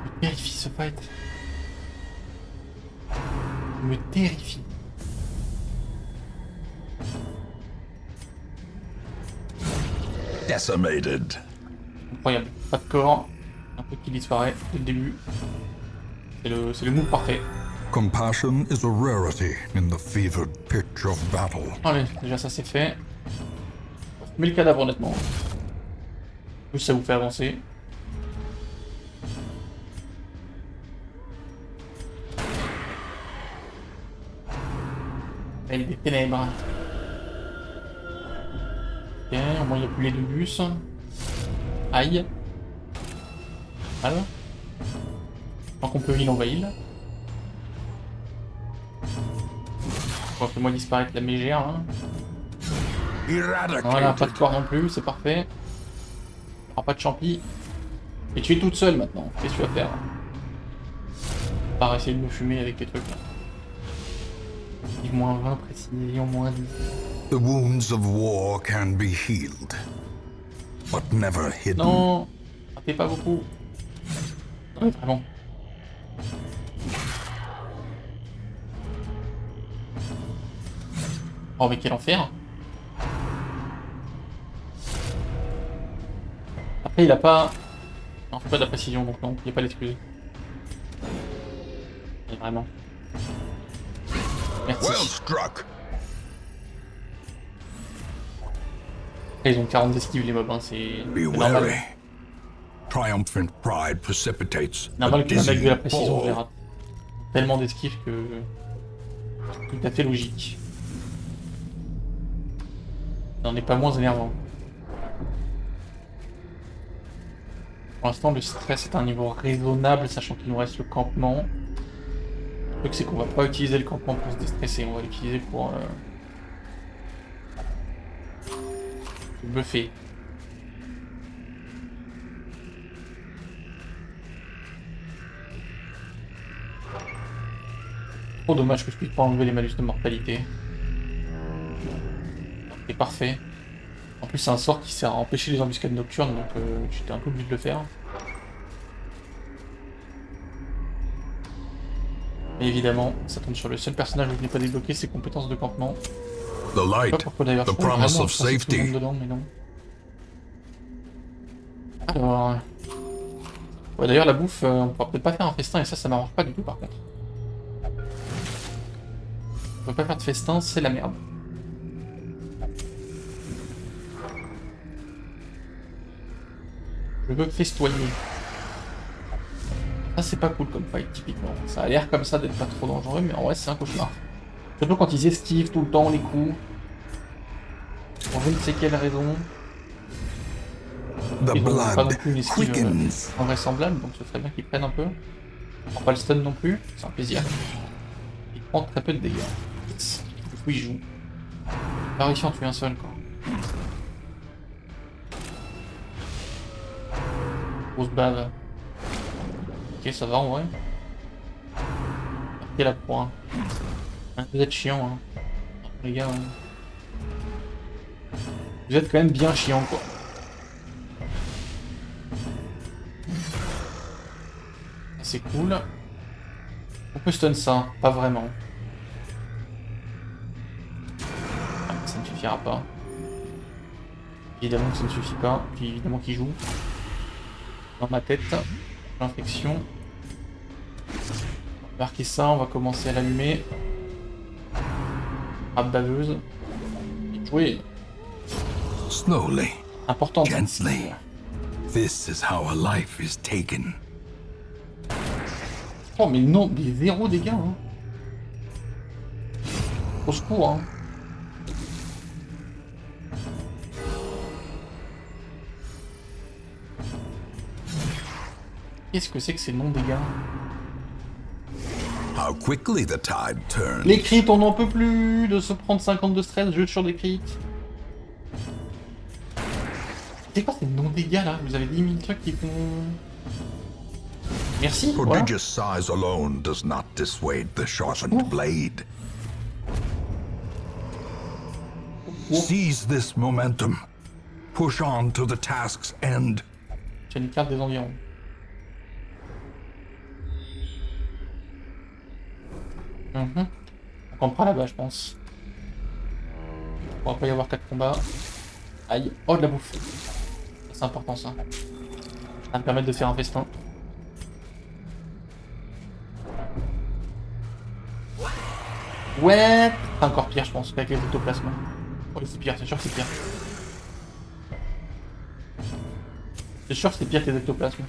[SPEAKER 1] Me terrifie ce fight. Me terrifie.
[SPEAKER 2] Decimated.
[SPEAKER 1] Incroyable. Pas de corps. Un peu qui disparaît dès le début. C'est le move parfait.
[SPEAKER 2] Compassion is a rarity in the fevered pitch of battle.
[SPEAKER 1] Allez, déjà ça c'est fait. Mais le cadavre honnêtement. Plus ça vous fait avancer. Elle des ténèbres. Ok, au moins il n'y a plus les deux bus. Aïe. Mal. Tant qu'on peut il envahit là. Bon, fais-moi disparaître la mégère hein. Voilà, pas de corps non plus, c'est parfait. Alors, pas de champi. Et tu es toute seule maintenant, qu'est-ce que tu vas faire? Pas essayer de me fumer avec tes trucs là. Moins 20, précision, moins 10.
[SPEAKER 2] The wounds of war can be healed, but never hidden.
[SPEAKER 1] Non, ça fait pas beaucoup. Non mais vraiment. Oh mais quel enfer. Après il a pas... Non, fait pas de la précision donc non, il n'y a pas l'excuse. Mais vraiment. Merci.
[SPEAKER 2] Well struck.
[SPEAKER 1] Après, ils ont 40 esquives les mobs, hein, c'est
[SPEAKER 2] Be
[SPEAKER 1] normal.
[SPEAKER 2] wary. Triumphant pride precipitates
[SPEAKER 1] Normal
[SPEAKER 2] a
[SPEAKER 1] que avec de la
[SPEAKER 2] dizzying
[SPEAKER 1] précision, on
[SPEAKER 2] fall.
[SPEAKER 1] verra. Tellement d'esquives que... Tout à fait logique. Ça n'en est pas moins énervant. Pour l'instant, le stress est à un niveau raisonnable, sachant qu'il nous reste le campement. Le truc, c'est qu'on va pas utiliser le campement pour se déstresser, on va l'utiliser pour... se buffer. Trop dommage que je puisse pas enlever les malus de mortalité. C'est parfait. En plus, c'est un sort qui sert à empêcher les embuscades nocturnes, donc j'étais un peu obligé de le faire. Et évidemment, ça tombe sur le seul personnage où je n'ai pas débloqué ses compétences de campement.
[SPEAKER 2] The
[SPEAKER 1] Je sais
[SPEAKER 2] light,
[SPEAKER 1] pas pourquoi d'ailleurs, je
[SPEAKER 2] the
[SPEAKER 1] trouve
[SPEAKER 2] promise
[SPEAKER 1] vraiment
[SPEAKER 2] of
[SPEAKER 1] je pensais que tout le monde
[SPEAKER 2] safety.
[SPEAKER 1] dedans, mais non. Alors... Ouais, d'ailleurs, la bouffe, on pourra peut-être pas faire un festin, et ça m'arrange pas du tout par contre. On peut pas faire de festin, c'est la merde. Je veux festoyer. Ça c'est pas cool comme fight typiquement. Ça a l'air comme ça d'être pas trop dangereux, mais en vrai c'est un cauchemar. Surtout quand ils esquivent tout le temps les coups. Pour je ne sais quelle raison.
[SPEAKER 2] The
[SPEAKER 1] Ils ont pas non
[SPEAKER 2] blood
[SPEAKER 1] plus une esquive
[SPEAKER 2] quickens.
[SPEAKER 1] invraisemblable, donc ce serait bien qu'ils prennent un peu. On prend pas le stun non plus, c'est un plaisir. Il prend très peu de dégâts. Du coup il joue. Il a pas réussi à en tuer un seul quoi. Grosse bave. Ok, ça va en vrai. Ok, la proie. Hein, vous êtes chiant, hein. Les gars. Vous êtes quand même bien chiant, quoi. C'est cool. On peut stun ça, pas vraiment. Ah, ça ne suffira pas. Évidemment que ça ne suffit pas. Puis évidemment qu'il joue. Dans ma tête. L'infection. On va marquer ça, on va commencer à l'allumer. Frappe baveuse. Bien joué.
[SPEAKER 2] Slowly,
[SPEAKER 1] Important.
[SPEAKER 2] gently. This is how a life is taken.
[SPEAKER 1] Oh mais non, mais 0 dégâts hein. Au secours hein. Qu'est-ce que c'est que ces non-dégâts?
[SPEAKER 2] How quickly the tide turns.
[SPEAKER 1] Les crits, on n'en peut plus de se prendre 50 de stress juste sur des crits. C'est quoi ces non-dégâts là? Vous avez 10 000 trucs qui font... Merci, voilà.
[SPEAKER 2] Prodigious size alone does not dissuade the sharpened blade. Seize this momentum. Push on to the task's end.
[SPEAKER 1] J'ai une carte des environs. On campera là-bas, je pense. Il pourra pas y avoir 4 combats. Aïe. Oh, de la bouffe. C'est important, ça. Ça va me permettre de faire un festin. Ouais. C'est encore pire, je pense, qu'avec les ectoplasmes. Oh, c'est pire, c'est sûr que c'est pire. C'est sûr que c'est pire que les ectoplasmes.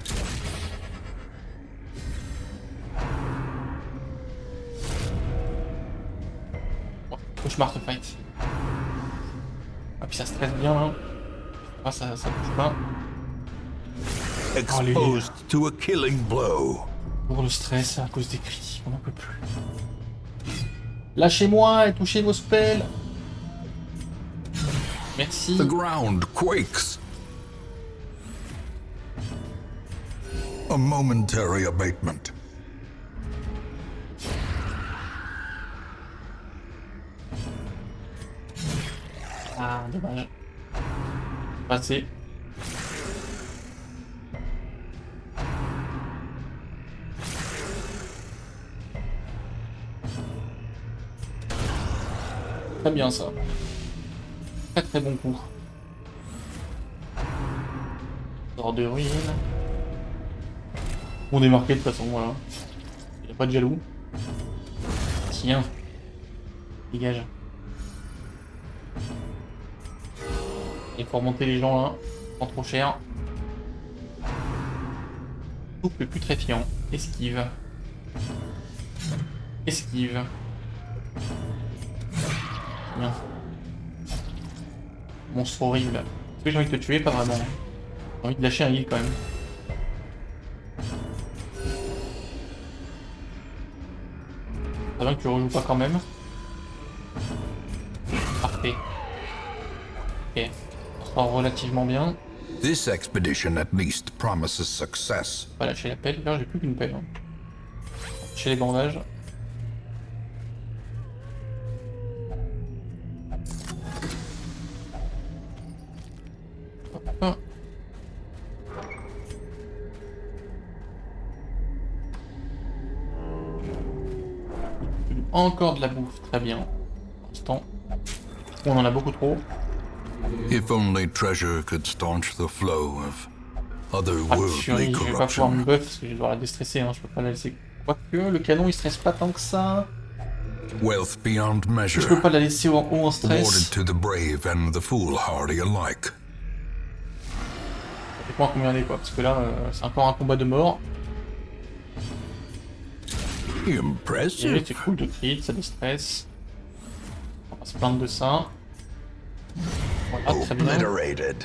[SPEAKER 1] Cauchemar ce fight. Ah puis ça stresse bien là. Ah ça bouge pas.
[SPEAKER 2] Exposed to a killing blow.
[SPEAKER 1] Pour le stress à cause des critiques, on n'en peut plus. Lâchez-moi et touchez vos spells. Merci.
[SPEAKER 2] The ground quakes. A momentary abatement.
[SPEAKER 1] Ah, dommage. Passé. Très bien ça. Très très bon coup. Sort de ruine. On est marqué de toute façon, voilà. Il n'y a pas de jaloux. Tiens. Dégage. Il faut remonter les gens là, pas trop cher. Souple plus tréfiant. Esquive. Esquive. Bien. Monstre horrible. Est-ce que j'ai envie de te tuer? Pas vraiment. J'ai envie de lâcher un heal quand même. C'est bien que tu rejoues pas quand même. Parfait. Ok. Ça sera relativement bien.
[SPEAKER 2] This expedition at least promises success.
[SPEAKER 1] Pas lâcher la pelle, là j'ai plus qu'une pelle. Hein. Lâcher les bandages. Hop. Encore de la bouffe, très bien. Pour l'instant, on en a beaucoup trop.
[SPEAKER 2] If only treasure could staunch the flow of
[SPEAKER 1] Ah,
[SPEAKER 2] otherworldly
[SPEAKER 1] je vais pas pouvoir me
[SPEAKER 2] corruption.
[SPEAKER 1] buff parce que je vais devoir la déstresser, hein. Je peux pas la laisser. Quoique, le canon il stresse pas tant que ça.
[SPEAKER 2] Wealth beyond
[SPEAKER 1] Je
[SPEAKER 2] measure,
[SPEAKER 1] peux pas la laisser en haut en
[SPEAKER 2] awarded
[SPEAKER 1] stress.
[SPEAKER 2] to the brave and the foolhardy alike.
[SPEAKER 1] Ça dépend à combien on est quoi, parce que là c'est encore un combat de mort. Et
[SPEAKER 2] Impressive.
[SPEAKER 1] c'est cool de crit, ça déstresse. On va se plaindre de ça. Voilà, très bien.
[SPEAKER 2] Obliterated.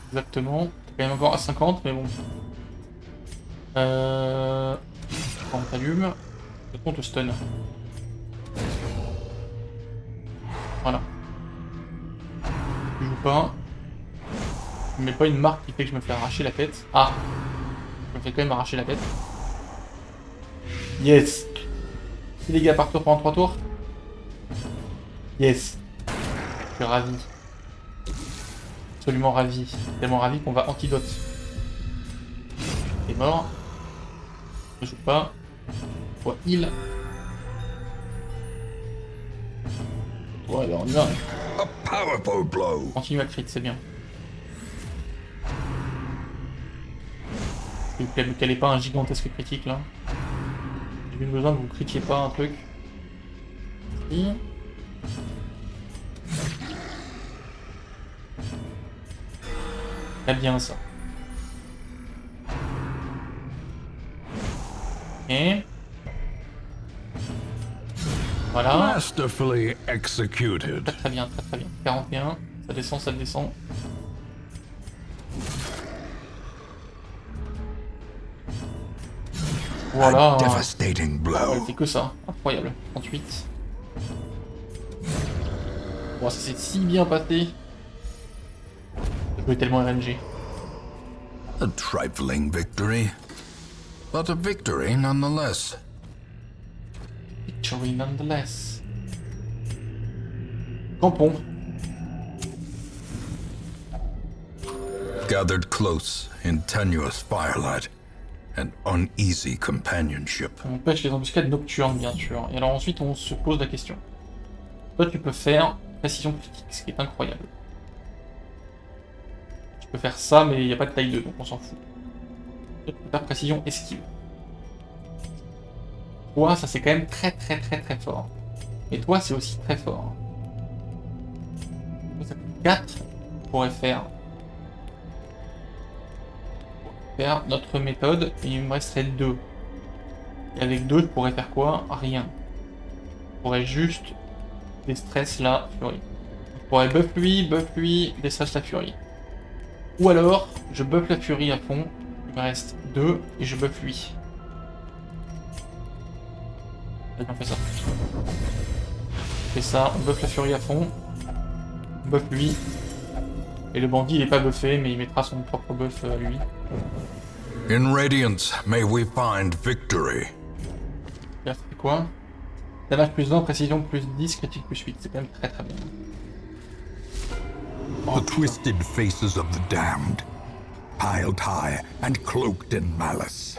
[SPEAKER 1] Exactement. T'es quand même encore à 50, mais bon. On t'allume. On te stun. Voilà. Je joue pas. Je mets pas une marque qui fait que je me fais arracher la tête. Ah! Je me fais quand même arracher la tête. Yes! 6 dégâts par tour pendant 3 tours. Yes! Je suis ravi. Absolument ravi. Tellement ravi qu'on va antidote. T'es mort. Je joue pas. Toi, heal. Ouais, alors on y va.
[SPEAKER 2] A powerful blow.
[SPEAKER 1] Continue à crit, c'est bien. S'il vous plaît, ne calez pas un gigantesque critique là. J'ai juste besoin que vous critiez pas un truc. Si. Très bien ça. Et voilà.
[SPEAKER 2] Masterfully executed.
[SPEAKER 1] Très bien, très bien. 41, ça descend, ça descend. Voilà.
[SPEAKER 2] A devastating blow.
[SPEAKER 1] C'est que ça. Incroyable. 38. Bon, ça s'est si bien passé. Je jouais tellement RNG.
[SPEAKER 2] A trifling victory, but a victory nonetheless.
[SPEAKER 1] Victory nonetheless. Campon.
[SPEAKER 2] Gathered close in tenuous firelight and uneasy companionship.
[SPEAKER 1] On empêche les embuscades nocturnes, bien sûr. Et alors ensuite, on se pose la question. Toi, tu peux faire précision critique, ce qui est incroyable. Tu peux faire ça, mais il n'y a pas de taille 2, donc on s'en fout. Toi, tu peux faire précision esquive. Toi, ça c'est quand même très fort. Et toi, c'est aussi très fort. Ça coûte 4, on pourrait faire notre méthode, et il me resterait 2. Et avec 2, je pourrais faire quoi? Rien. Je pourrais juste des stress la furie. Je pourrais buff lui, des stress la furie. Ou alors, je buff la furie à fond, il me reste 2, et je buff lui. Allez, on fait ça. On fait ça, on buff la furie à fond, on buff lui. Et le bandit il est pas buffé, mais il mettra son propre buff à lui.
[SPEAKER 2] In Radiance, may we find victory.
[SPEAKER 1] Là, c'est quoi? Damage plus 20, précision plus 10, critique plus 8. C'est quand même très bien. Oh,
[SPEAKER 2] The twisted faces of the damned, piled high and cloaked in malice.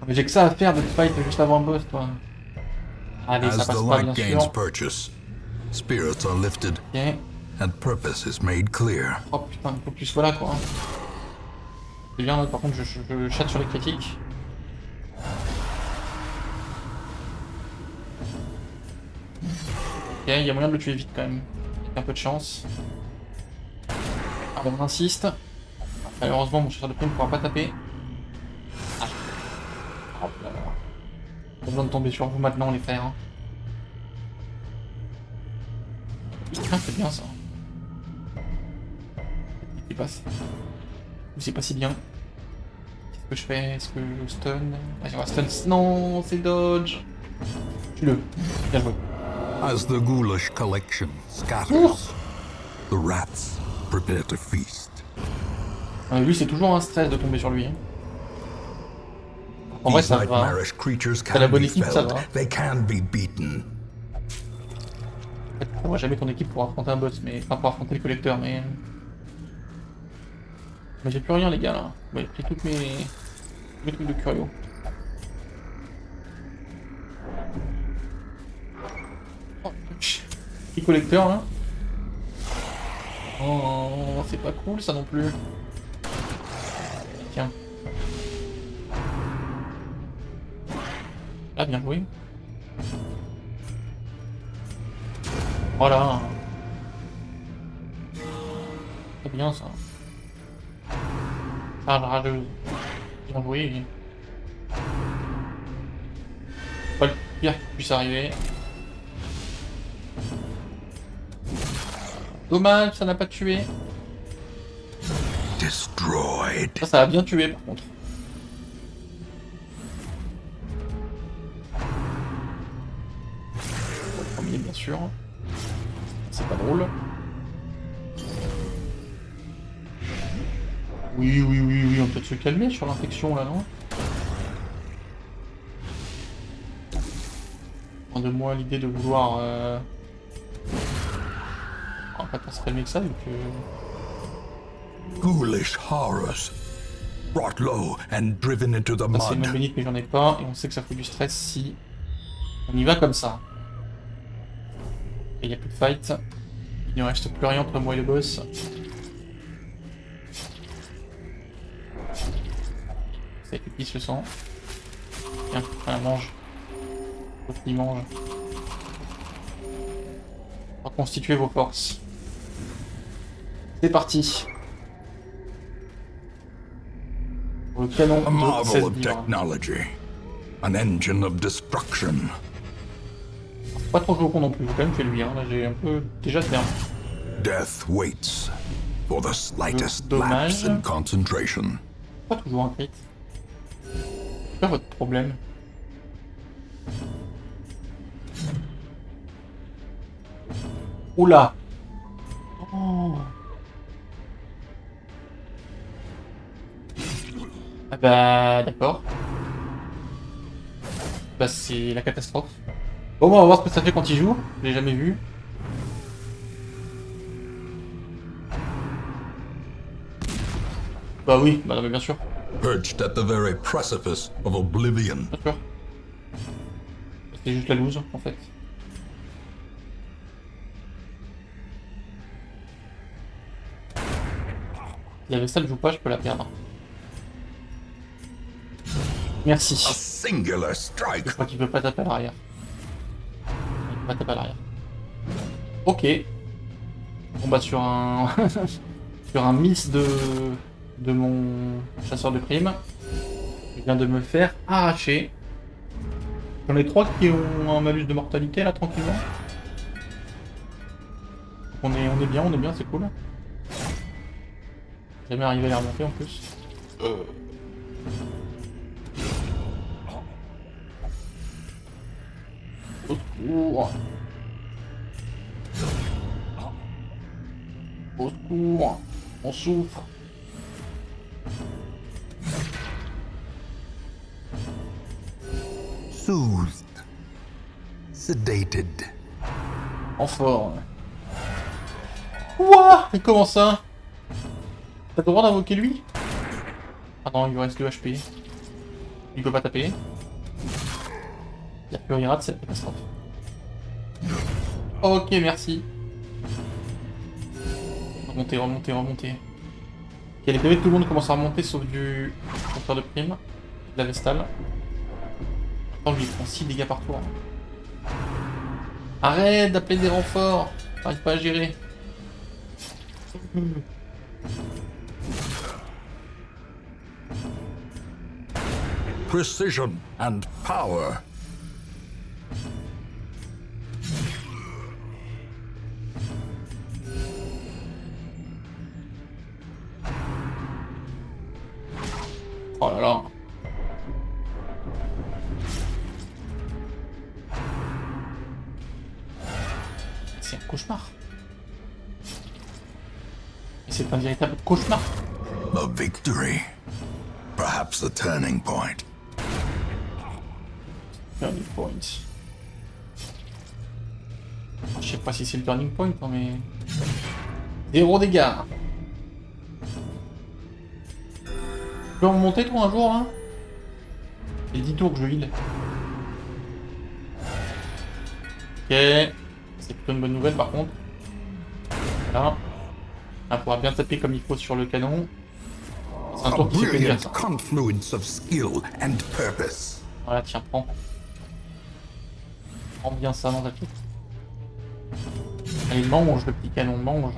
[SPEAKER 1] mais j'ai que ça à faire de fight juste avant un boss, toi. Allez, ça
[SPEAKER 2] As
[SPEAKER 1] passe
[SPEAKER 2] the
[SPEAKER 1] pas,
[SPEAKER 2] light
[SPEAKER 1] bien
[SPEAKER 2] gains
[SPEAKER 1] sûr.
[SPEAKER 2] purchase, spirits are lifted
[SPEAKER 1] Ok.
[SPEAKER 2] and purpose is made clear.
[SPEAKER 1] Oh putain, il faut que tu sois là, quoi. C'est bien, par contre, je chatte sur les critiques. Ok, il y a moyen de le tuer vite, quand même. Avec un peu de chance. Alors, on insiste. Malheureusement, mon chasseur de prime ne pourra pas taper. Ah. Hop là là. Pas besoin de tomber sur vous maintenant, les frères. C'est bien, ça. Il passe. C'est pas si bien. Qu'est-ce que je fais? Est-ce que je stun? Ah, on va stun. Non, c'est dodge. Tue-le. Bien joué.
[SPEAKER 2] As the ghoulish collection scatters, the rats prepare to feast.
[SPEAKER 1] Lui, c'est toujours un stress de tomber sur lui. Hein. En vrai,
[SPEAKER 2] These
[SPEAKER 1] ça va.
[SPEAKER 2] nightmarish creatures
[SPEAKER 1] T'as la
[SPEAKER 2] can
[SPEAKER 1] bonne
[SPEAKER 2] be
[SPEAKER 1] équipe, ça
[SPEAKER 2] felled.
[SPEAKER 1] va.
[SPEAKER 2] They can be beaten.
[SPEAKER 1] En fait, moi, jamais ton équipe pour affronter un boss, mais enfin pour affronter le collecteur, mais j'ai plus rien, les gars, là. J'ai pris toutes mes trucs de curio. Oh, petit collecteur, là. Oh, c'est pas cool, ça non plus. Tiens. Là, bien joué. Voilà. C'est bien ça. Charge rageuse. Bien joué. Pas le pire qui puisse arriver. Dommage, ça n'a pas tué.
[SPEAKER 2] Destroyed.
[SPEAKER 1] Ça a bien tué par contre. Le premier, bien sûr. C'est pas drôle. Oui, on peut se calmer sur l'infection là, non? Prends de moi l'idée de vouloir... On va pas se calmer que ça, vu que...
[SPEAKER 2] Ghoulish horrors, brought low and driven into the
[SPEAKER 1] Ça, c'est une
[SPEAKER 2] mud.
[SPEAKER 1] bénite, mais j'en ai pas, et on sait que ça fout du stress si on y va comme ça. Et il n'y a plus de fight. Il ne reste plus rien entre moi et le boss. Ça épuise le sang. Tiens, voilà, mange. L'autre il mange. Reconstituez vos forces. C'est parti. Pour le canon
[SPEAKER 2] A
[SPEAKER 1] de
[SPEAKER 2] marvel
[SPEAKER 1] 16
[SPEAKER 2] of
[SPEAKER 1] livres.
[SPEAKER 2] technology, an engine of destruction.
[SPEAKER 1] Pas trop joué au con non plus, j'ai quand même fait lui, hein. Là j'ai un peu déjà de merde.
[SPEAKER 2] Death waits for the slightest
[SPEAKER 1] Dommage.
[SPEAKER 2] lapse in concentration.
[SPEAKER 1] Pas toujours un crit. C'est pas votre problème. Oula. Oh. Ah bah d'accord. Bah c'est la catastrophe. Bon, on va voir ce que ça fait quand il joue. Je l'ai jamais vu. Bah oui, bah non, mais bien sûr.
[SPEAKER 2] Perched at the very precipice of oblivion.
[SPEAKER 1] Bien sûr. C'est juste la loose en fait. Il y avait ça, le joue pas, je peux la perdre. Merci.
[SPEAKER 2] A singular strike.
[SPEAKER 1] Je crois qu'il peut pas taper à l'arrière. Il peut pas taper à l'arrière. Ok. On bat sur un sur un miss de mon chasseur de primes. Il vient de me faire arracher. J'en ai 3 qui ont un malus de mortalité là tranquillement. On est bien, c'est cool. Jamais arrivé à les remonter en plus. Au secours. Au secours. On souffre.
[SPEAKER 2] Soothed. Sedated.
[SPEAKER 1] En forme. Ouah. Et comment ça? T'as le droit d'invoquer lui? Ah non, il lui reste 2 HP. Il peut pas taper. Il a plus rien, c'est la catastrophe. Ok, merci. Remontez. Ok, les PV de tout le monde commencent à remonter sauf du compteur de prime. De la Vestale. Attends, lui il prend 6 dégâts par tour. Arrête d'appeler des renforts. J'arrive pas à gérer.
[SPEAKER 2] Precision and power.
[SPEAKER 1] Oh là là. C'est un cauchemar. Et c'est un véritable cauchemar.
[SPEAKER 2] A victory. Perhaps the turning point.
[SPEAKER 1] Turning point. Je sais pas si c'est le turning point, hein, mais... 0 dégâts. Tu peux remonter toi un jour, hein? C'est 10 tours que je heal. Ok. C'est plutôt une bonne nouvelle par contre. Voilà. On pourra bien taper comme il faut sur le canon. C'est un
[SPEAKER 2] A
[SPEAKER 1] tour qui fait plaisir,
[SPEAKER 2] brilliant
[SPEAKER 1] ça.
[SPEAKER 2] confluence of skill and purpose.
[SPEAKER 1] Voilà, tiens, prends. Prends bien ça dans ta pique. Allez, mange le petit canon, mange.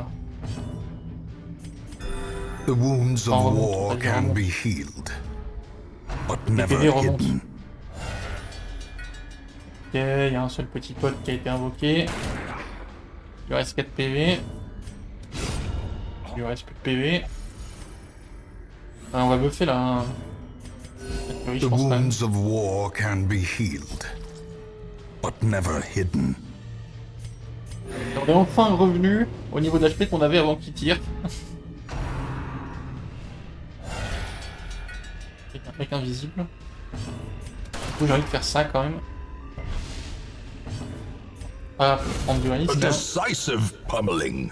[SPEAKER 2] The wounds of
[SPEAKER 1] Oh,
[SPEAKER 2] war
[SPEAKER 1] vas-y,
[SPEAKER 2] can
[SPEAKER 1] remonte.
[SPEAKER 2] be healed, but
[SPEAKER 1] Les
[SPEAKER 2] never
[SPEAKER 1] PV remontent.
[SPEAKER 2] hidden.
[SPEAKER 1] Ok, il y a un seul petit pote qui a été invoqué. Il lui reste 4 PV. Il lui reste plus de PV. Ah, on va buffer là. Oui, je
[SPEAKER 2] The
[SPEAKER 1] pense quand même.
[SPEAKER 2] wounds of war can be healed, but never hidden.
[SPEAKER 1] On est enfin revenu au niveau d'HP qu'on avait avant qu'il tire. Avec un mec invisible. Du coup, j'ai envie de faire ça quand même. Ah, prendre du
[SPEAKER 2] A
[SPEAKER 1] risque. Hein.
[SPEAKER 2] decisive pummeling.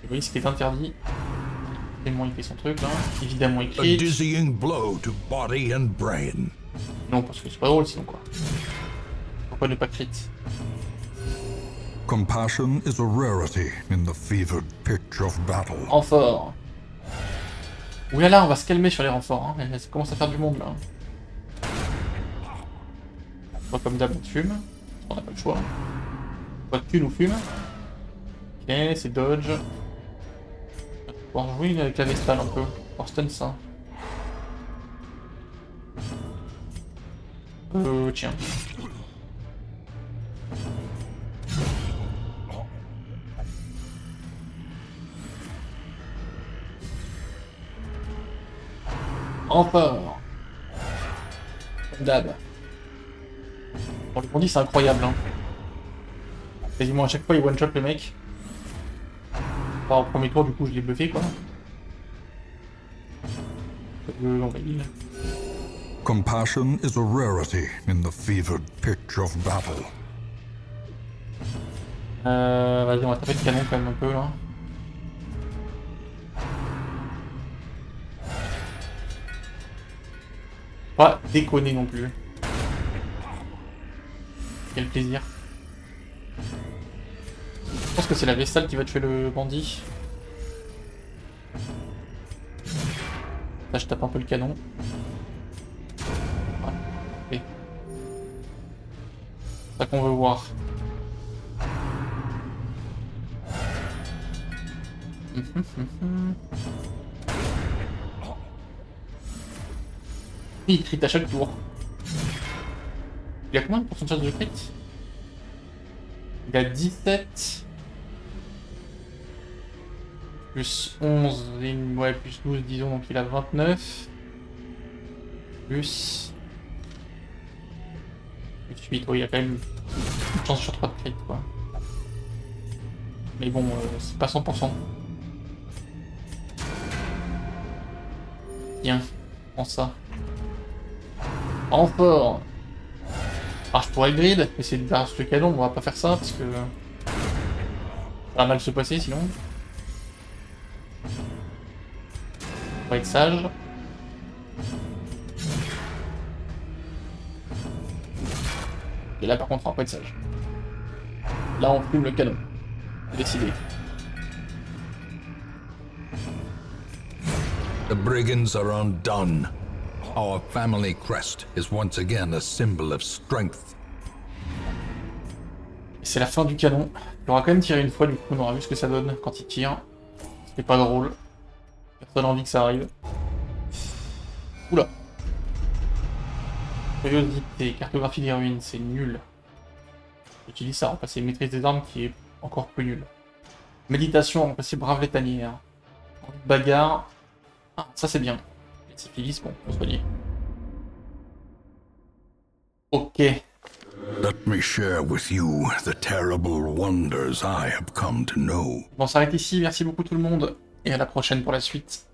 [SPEAKER 1] Le risque est interdit. Évidemment, il fait son truc là. Évidemment, il
[SPEAKER 2] A
[SPEAKER 1] crie.
[SPEAKER 2] dizzying blow to body and brain.
[SPEAKER 1] Non, parce que c'est pas drôle sinon quoi. Pourquoi ne pas crit?
[SPEAKER 2] Compassion is a rarity in the fevered pitch of battle.
[SPEAKER 1] Renfort. Oui, là, on va se calmer sur les renforts. Hein. Ça commence à faire du monde là. Soit comme d'hab, on fume. On n'a pas le choix. Soit de cul, nous fume. Ok, c'est dodge. On va jouer avec la Vestale un peu. Pour stun ça. Tiens. Renfort. Comme d'hab. Bon, le bandit c'est incroyable. Hein. Quasiment à chaque fois, il one-shot le mec. Enfin, au premier tour, du coup, je l'ai buffé, quoi. On va heal.
[SPEAKER 2] Compassion is a rarity in the fevered pitch of battle.
[SPEAKER 1] Vas-y, on va taper le canon quand même un peu, là. Pas déconner non plus. Quel plaisir. Je pense que c'est la Vestale qui va tuer le bandit. Là, je tape un peu le canon. Ouais. Ok. C'est ça qu'on veut voir. Il crit à chaque tour. Il a combien de pourcentage de crit? Il a 17. Plus 11, ouais, plus 12, disons, donc il a 29. Plus 8, ouais, il a quand même une chance sur 3 de crit, quoi. Mais bon, c'est pas 100%. Tiens, prends ça. Encore. Ah, je pourrais le grid, essayer de faire ce canon, on va pas faire ça parce que ça va mal se passer sinon. On va être sage. Et là par contre on va pas être sage. Là on fume le canon. C'est décidé.
[SPEAKER 2] The brigands are undone. Our family crest is once again a symbol of strength.
[SPEAKER 1] Et c'est la fin du canon. Il aura quand même tiré une fois, du coup on aura vu ce que ça donne quand il tire. C'est pas drôle. Personne n'a envie que ça arrive. Oula. Curiosité, cartographie des ruines, c'est nul. J'utilise ça, remplacer maîtrise des armes qui est encore plus nul. Méditation, remplacer brave les tanières. Bagarre. Ah, ça c'est bien. Syphilis, bon, on se soigner. Ok.
[SPEAKER 2] Let me share with you the terrible wonders I have come to know.
[SPEAKER 1] Bon, on s'arrête ici, merci beaucoup tout le monde, et à la prochaine pour la suite.